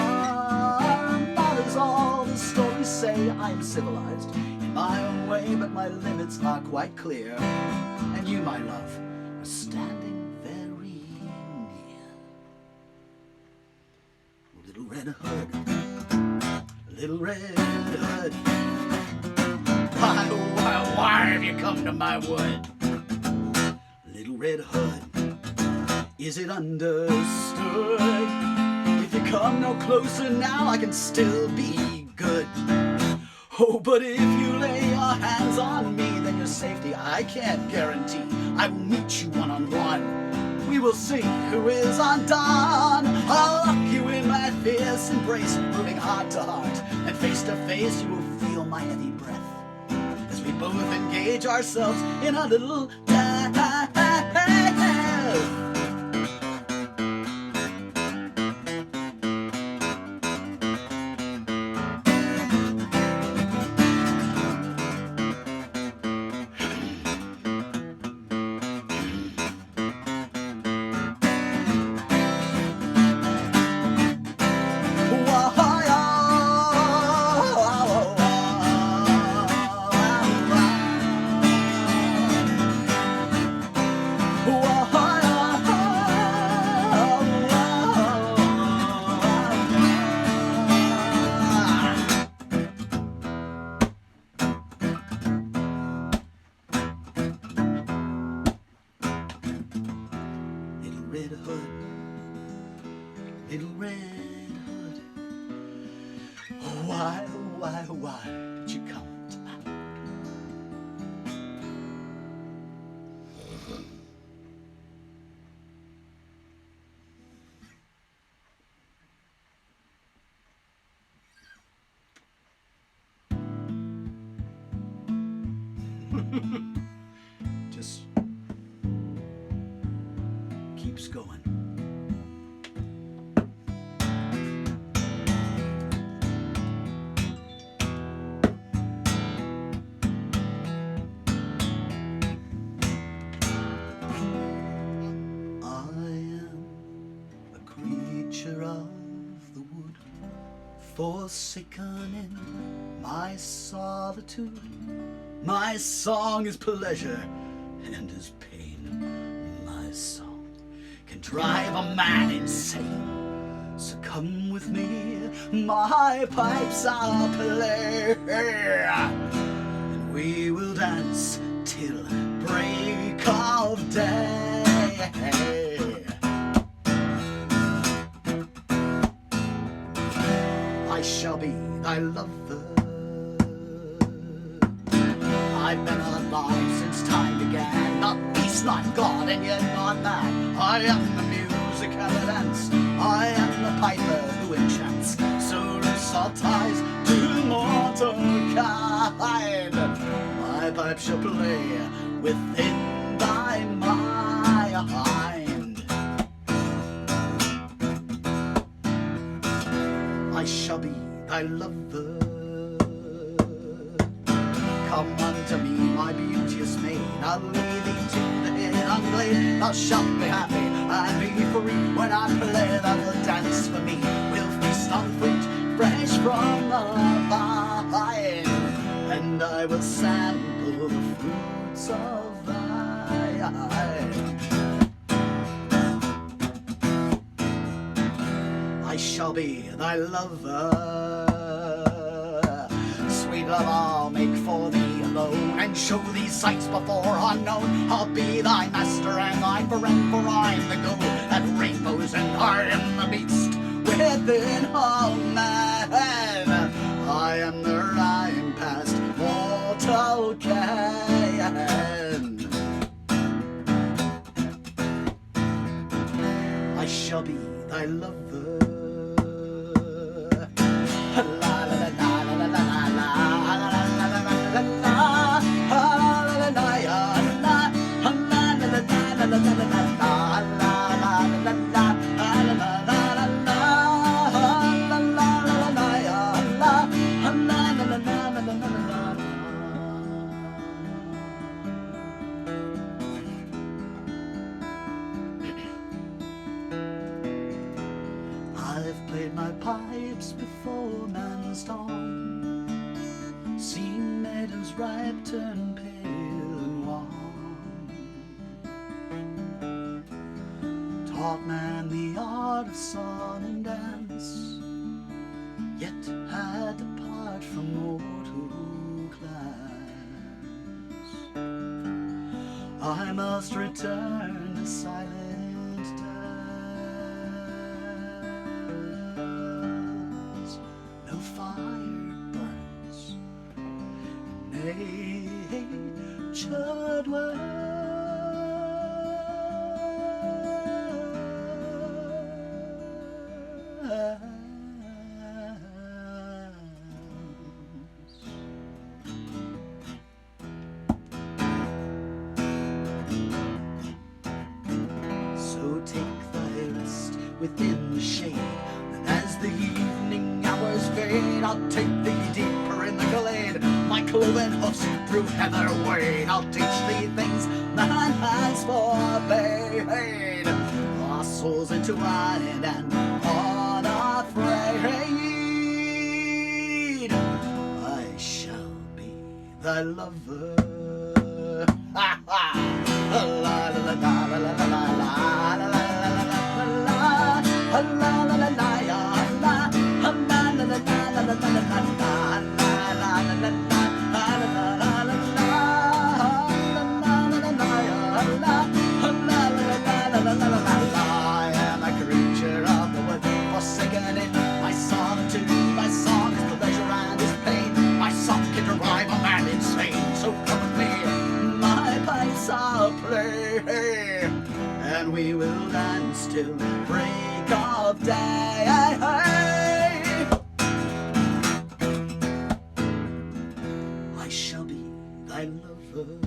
[SPEAKER 1] That is all the stories say. I am civilized in my own way, but my limits are quite clear. And you, my love, are standing very near. Little Red Hood, Little Red Hood. Why, oh why, oh why have you come to my wood? Little Red Hood, is it understood? If you come no closer now, I can still be good. Oh, but if you lay your hands on me, then your safety I can't guarantee. I will meet you one-on-one. We will see who is undone. I'll lock you in my fierce embrace, moving heart to heart, and face to face you will feel my heavy breath as we both engage ourselves in a little dance. Red Hood, Little Red Hood. Why, why did you come to my Just keeps going. Of the wood, forsaken in my solitude. My song is pleasure and is pain. My song can drive a man insane. So come with me, my pipes are play, and we will dance till break of day. I shall be thy lover. I've been alive since time began, not beast, not God, and yet not man. I am the music and the dance. I am the piper who enchants. So loose our ties to mortal kind. My pipe shall play within thy mind. I shall be thy lover. Come unto me, my beauteous maid, I'll lead thee to the hidden glade. Thou shalt be happy and be free. When I play, thou wilt dance for me. We'll feast on fruit fresh from the vine, and I will sample the fruits of thine. I shall be thy lover. Sweet love, I'll make for thee alone, and show thee sights before unknown. I'll be thy master and thy friend, for I'm the gold that rainbows, and I am the beast within all man. I am the rhyme past mortal can. I shall be thy lover. La la la la la la I've played my pipes before man's dawn, seen maidens ripe turn pale and wan, taught man the art of song and dance, yet had to part from mortal class. I must return to silent dance. No fire burns, nature dwells. So take thy rest within the shade, and as the evening hours fade, I'll take thee deeper in the glade. My cloven hoofs through heather wade. I'll teach thee things man has forbade. Our souls entwined and unafraid. I shall be thy lover. Ha ha! La la la la la la la la la la la I am a creature of the wood, forsaken in my solitude. My song is pleasure and is pain. My song can drive a man insane. So come with me, my pipes I'll play, and we will dance till break of day. I shall be thy lover.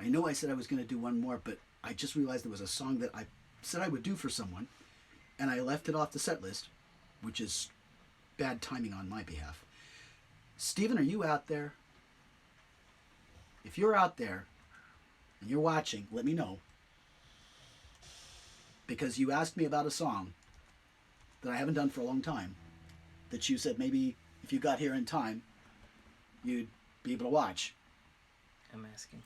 [SPEAKER 1] I know I said I was going to do one more, but I just realized there was a song that I said I would do for someone, and I left it off the set list, which is bad timing on my behalf. Stephen, are you out there? If you're out there and you're watching, let me know, because you asked me about a song that I haven't done for a long time, that you said maybe if you got here in time, you'd be able to watch.
[SPEAKER 2] I'm asking.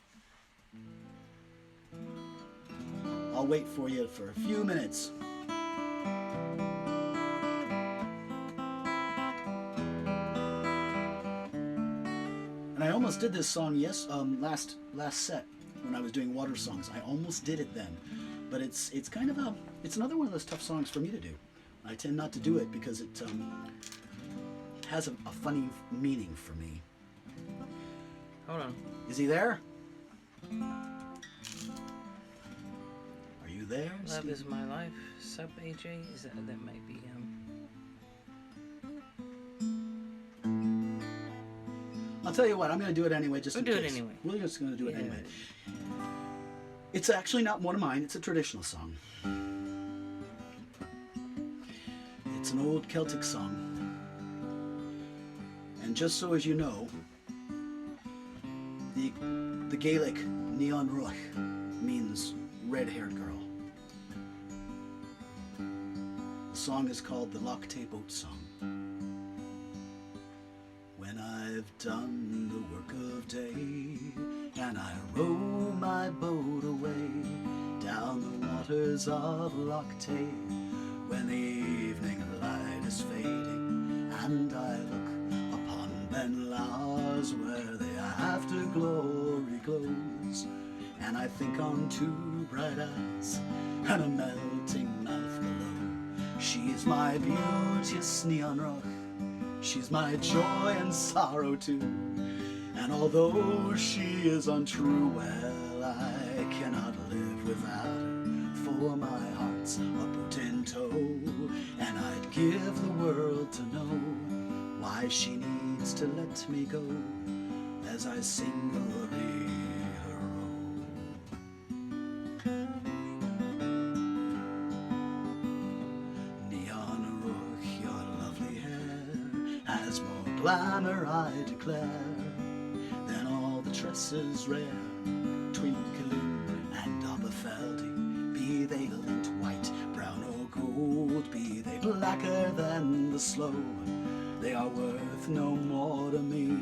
[SPEAKER 1] I'll wait for you for a few minutes. And I almost did this song last set when I was doing water songs. I almost did it then, but it's kind of it's another one of those tough songs for me to do. I tend not to do it because it has a funny meaning for me. Hold on. Is he there? Are you you there?
[SPEAKER 2] Love
[SPEAKER 1] Steve?
[SPEAKER 2] is my life. Sub AJ? Is that might be
[SPEAKER 1] I'll tell you what, I'm going to do it anyway, just
[SPEAKER 2] We'll
[SPEAKER 1] in
[SPEAKER 2] do it
[SPEAKER 1] case.
[SPEAKER 2] anyway.
[SPEAKER 1] We're just going to do it
[SPEAKER 2] Yeah.
[SPEAKER 1] anyway. It's actually not one of mine, it's a traditional song. It's an old Celtic song. And just so as you know, the Gaelic Neon Ruach means red-haired girl. The song is called the Loch Tay Boat Song. When I've done the work of day and I row my boat away down the waters of Loch Tay, when the evening light is fading and I look upon Ben Lars where the after glory glows, and I think on two bright eyes and a melting mouth below. She is my beauteous Neon Ruach, she's my joy and sorrow too, and although she is untrue, well, I cannot live without her, for my heart's a boat in tow, and I'd give the world to know why she needs to let me go as I sing Hurry-Hurro. Neon Ruach, your lovely hair has more glamour, I declare, than all the tresses rare, twinkling and Aberfeldy, be they lint white, brown or gold, be they blacker than the sloe, they are worth no more to me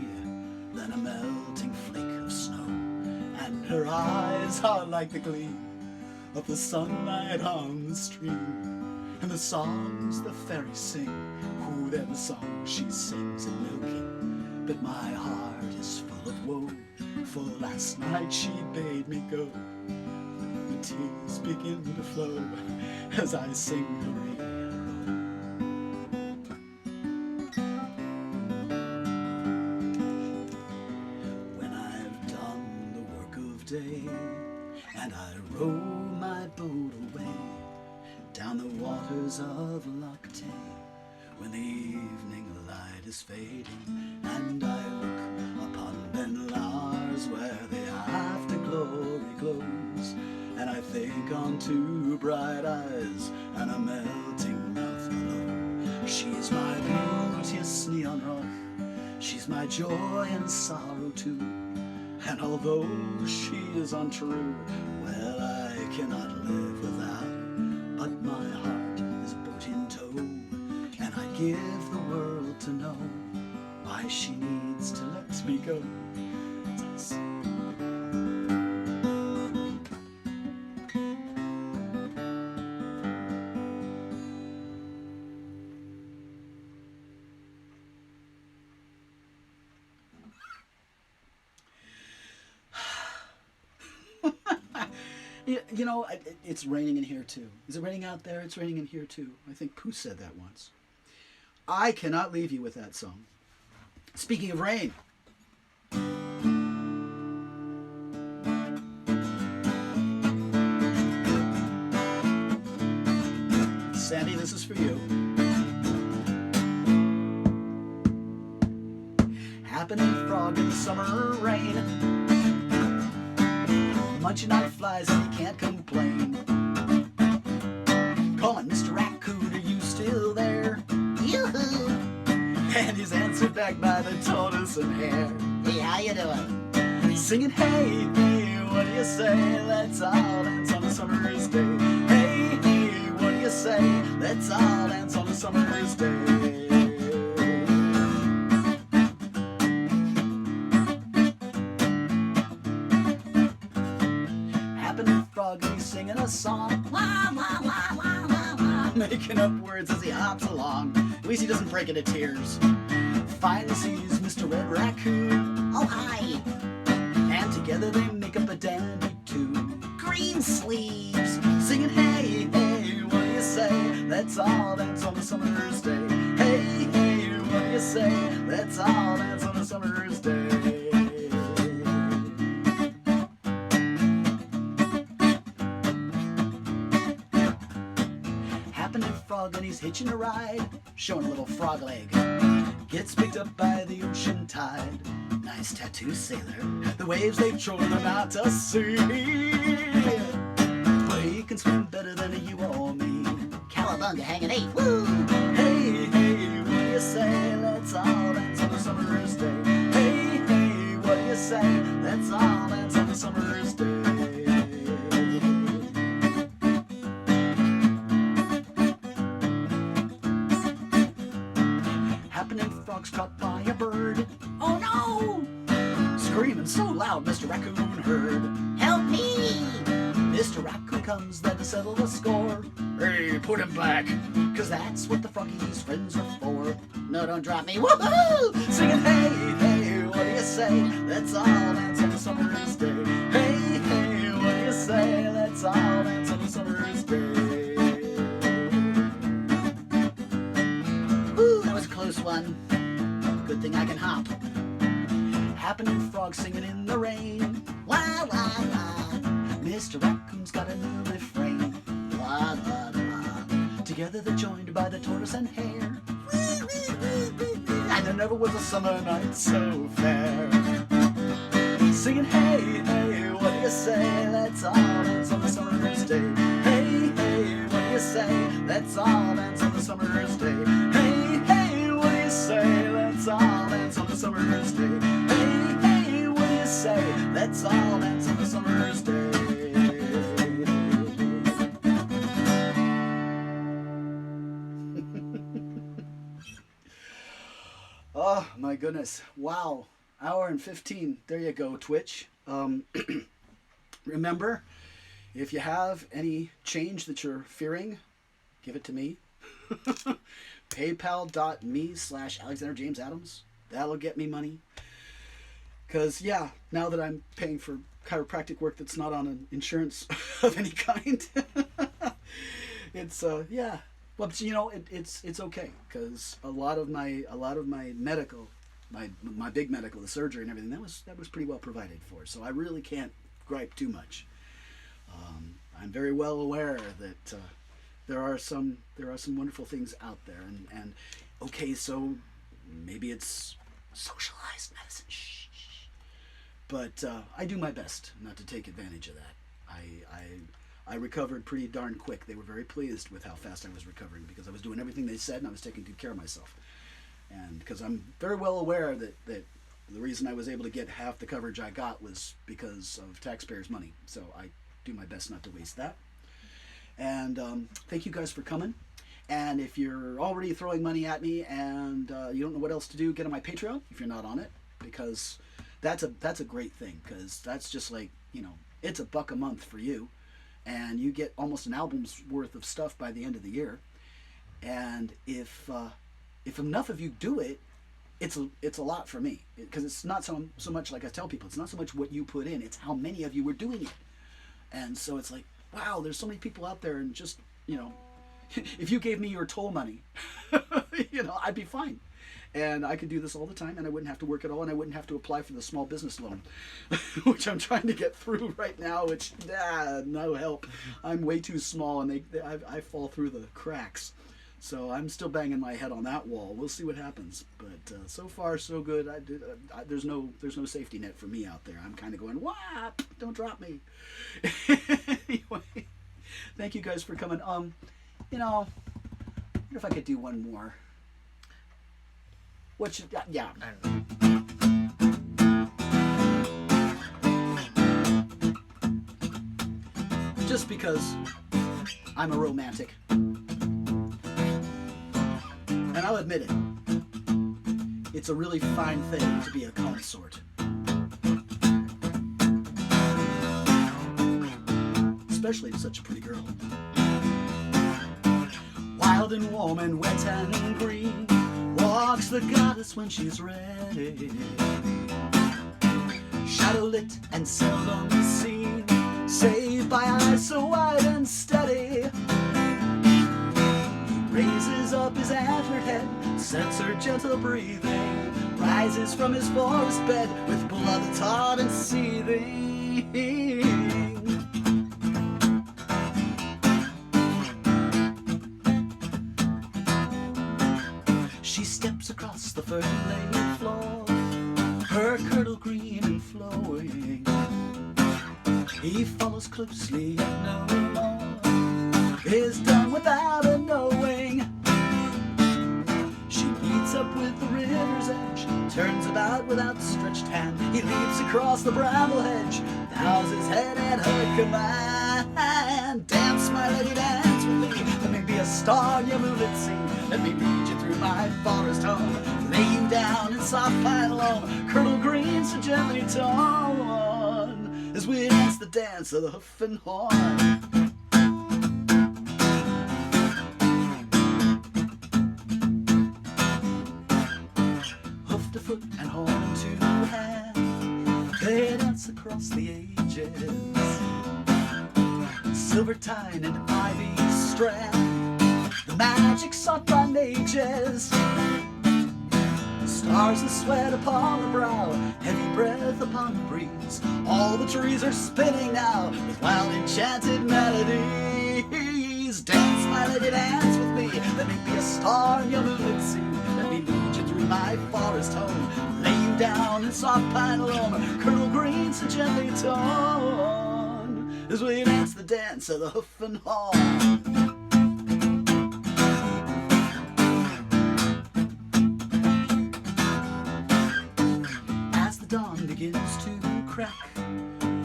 [SPEAKER 1] than a melting flake of snow, and her eyes are like the gleam of the sunlight on the stream, and the songs the fairies sing, who they're the songs she sings in milking, but my heart is full of woe, for last night she bade me go, the tears begin to flow as I sing Hurry-Hurro. When I've done the work of day and I row my boat away down the waters of Loch Tay, when the evening light is fading and I look upon Ben Lars where the afterglory glows, and I think on two bright eyes and a melting mouth below. She's my beauteous Neon Ruach, she's my joy and sorrow too, and although she is untrue, well, I cannot live without her, but my heart is a boat in tow, and I give the world to know why she needs to let me go. You know, it's raining in here too. Is it raining out there? It's raining in here too. I think Pooh said that once. I cannot leave you with that song. Speaking of rain. Sandy, this is for you. Happening frog in the summer rain, munching on flies and he can't complain. Calling Mr. Raccoon, are you still there? Yoo-hoo! And he's answered back by the tortoise and hare. Hey, how you doing? Singing, hey, hey, what do you say? Let's all dance on a summer's day. Hey, hey, what do you say? Let's all dance on a summer's day. Frog, he's singing a song, wah, wah, wah, wah, wah, wah, making up words as he hops along. At least he doesn't break into tears. Finally sees Mr. Red Raccoon. Oh, hi. And together they make up a dandy tune. Green sleeves, singing, hey, hey, what do you say? Let's all dance on a summer's day. Hey, hey, what do you say? Let's all dance on a summer's day. frog and he's hitching a ride, showing a little frog leg. Gets picked up by the ocean tide. Nice tattoo sailor. The waves they throw him out to sea. But he can swim better than you or me.
[SPEAKER 3] Cowabunga hanging eight. Woo!
[SPEAKER 1] Hey, hey, what do you say? Let's all dance on a summer's day. Hey, hey, what do you say? Let's all dance on a summer's day. Happening frogs caught by a bird.
[SPEAKER 3] Oh no!
[SPEAKER 1] Screaming so loud, Mr. Raccoon heard.
[SPEAKER 3] Help me!
[SPEAKER 1] Mr. Raccoon comes there to settle the score. Hey, put him back, 'cause that's what the froggies' friends are for.
[SPEAKER 3] No, don't drop me. Woohoo!
[SPEAKER 1] Singing, hey, hey, what do you say? Let's all dance on a summer's day. Hey, hey, what do you say? Let's all dance on a summer's day.
[SPEAKER 3] Ooh, that was a close one.
[SPEAKER 1] Good thing I can hop. Happening frog singing in the rain.
[SPEAKER 3] La la la.
[SPEAKER 1] Mr. Raccoon's got a new refrain.
[SPEAKER 3] La la la.
[SPEAKER 1] Together they're joined by the tortoise and hare. And there never was a summer night so fair. Singing, hey, hey, what do you say? Let's all dance on a summer's day. Hey, hey, what do you say? Let's all dance on a summer's day. Hey, hey, what do you say? Let's all dance on a summer's day. Hey, hey, what do you say? Let's all dance on a summer's day. Oh my goodness. Wow. Hour and 15. There you go, Twitch. Remember, if you have any change that you're fearing, give it to me. PayPal.me/Alexander James Adams. That'll get me money. Because, yeah, now that I'm paying for chiropractic work that's not on an insurance of any kind, it's, yeah. Well, but, you know, it's okay, because a lot of my medical, my big medical, the surgery and everything, that was pretty well provided for. So I really can't gripe too much. I'm very well aware that there are some wonderful things out there, and okay, so maybe it's socialized medicine, but I do my best not to take advantage of that. I recovered pretty darn quick. They were very pleased with how fast I was recovering, because I was doing everything they said and I was taking good care of myself. And because I'm very well aware that the reason I was able to get half the coverage I got was because of taxpayers' money. So I do my best not to waste that. And thank you guys for coming. And if you're already throwing money at me and you don't know what else to do, get on my Patreon if you're not on it, because that's a great thing, because that's just like, you know, it's $1 a month for you. And you get almost an album's worth of stuff by the end of the year. And if enough of you do it, it's a lot for me, because it's not so much, like I tell people, it's not so much what you put in, it's how many of you were doing it. And so it's like, wow, there's so many people out there, and just, you know, if you gave me your toll money, you know, I'd be fine. And I could do this all the time, and I wouldn't have to work at all, and I wouldn't have to apply for the small business loan, which I'm trying to get through right now, which, no help. I'm way too small, and I fall through the cracks. So I'm still banging my head on that wall. We'll see what happens. But so far, so good. There's no safety net for me out there. I'm kind of going, wah, don't drop me. Anyway, thank you guys for coming. You know, I wonder if I could do one more. What should, yeah.
[SPEAKER 2] I don't know.
[SPEAKER 1] Just because I'm a romantic. And I'll admit it. It's a really fine thing to be a consort. Especially to such a pretty girl. Wild and warm and wet and green, walks the goddess when she's ready. Shadow lit and seldom seen, saved by eyes so wide and steady. He raises up his antlered head, sets her gentle breathing, rises from his forest bed with blood taut and seething. fern-laid floor, her kirtle green and flowing. He follows closely and no more is done without a knowing. She meets up with the river's edge, turns about with outstretched hand. He leaps across the bramble hedge, bows his head at her command. Dance, my lady, dance with me. Let me be a star in your moonlit sea. Let me lead you through my forest home. Lay you down in soft pine loam, kirtle green so gently torn, as we dance the dance of the hoof and horn. Foot and horn to hand, they dance across the ages. Silver tine and ivy strand, the magic sought by mages. Stars that sweat upon the brow, heavy breath upon the breeze. All the trees are spinning now with wild enchanted melodies. Dance, my lady, dance with me. Let me be a star in your moonlit sea. Let me lead you through my forest home. Lay you down in soft pine loam, kirtle green so gently torn, as we dance the dance of the hoof and horn. As the dawn begins to crack,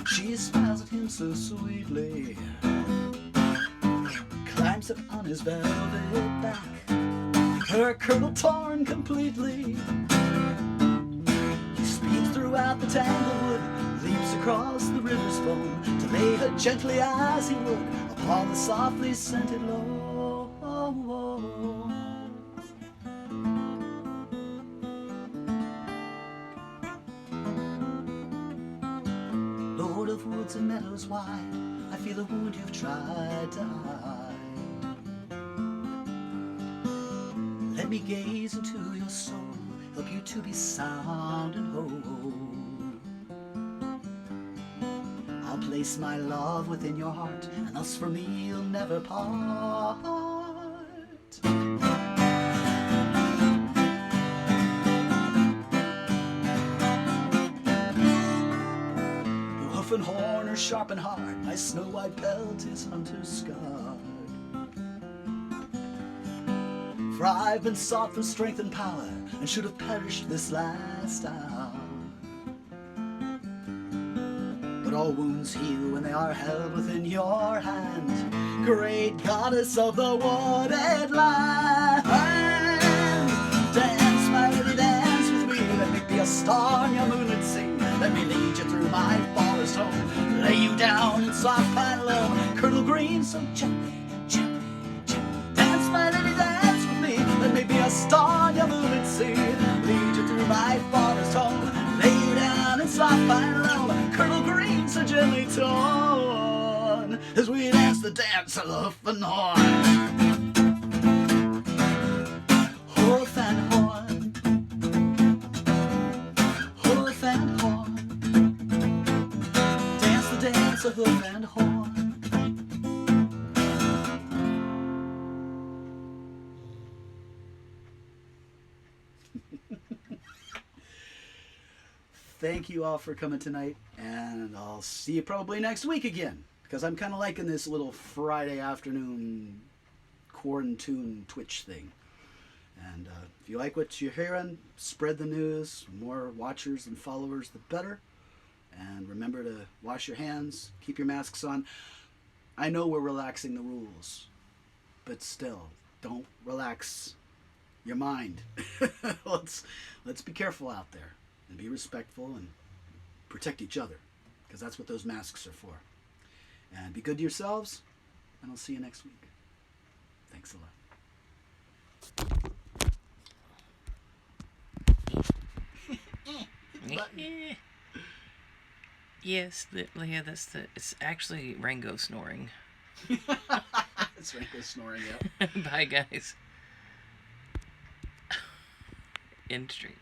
[SPEAKER 1] she smiles at him so sweetly, climbs up on his velvet back, her kirtle torn completely. He speeds throughout the tanglewood, leaps across the river's foam, to lay her gently as he would upon the softly scented lawn. Lord of woods and meadows wide, I feel a wound you've tried to hide. Let me gaze into your soul, help you to be sound and whole. I'll place my love within your heart, and thus from me you'll never part. The hoof and horn are sharp and hard, my snow-white pelt is hunter-scarred. For I've been sought for strength and power, and should have perished this last hour. But all wounds heal when they are held within your hand, great goddess of the wooded land. Dance, my lady, dance with me. Let me be a star in your moonlit sea. Let me lead you through my forest home, lay you down in soft pine loam, kirtle green so gently, gently, gently. Dance, my lady, dance with me. Let me be a star in your moonlit sea. Lead you through my forest home, lay you down in soft pine loam, kirtle green so gently torn, as we dance the dance of the hoof and horn. Hoof and horn, hoof and horn, dance the dance of hoof and horn. Thank you all for coming tonight, and I'll see you probably next week again, because I'm kind of liking this little Friday afternoon quarantine Twitch thing. And if you like what you're hearing, spread the news. The more watchers and followers, the better. And remember to wash your hands, keep your masks on. I know we're relaxing the rules, but still, don't relax your mind. let's be careful out there. And be respectful and protect each other, because that's what those masks are for. And be good to yourselves, and I'll see you next week. Thanks a lot.
[SPEAKER 2] Yes, Leah, it's actually Rango snoring.
[SPEAKER 1] It's Rango snoring, yeah.
[SPEAKER 2] Bye, guys. End stream.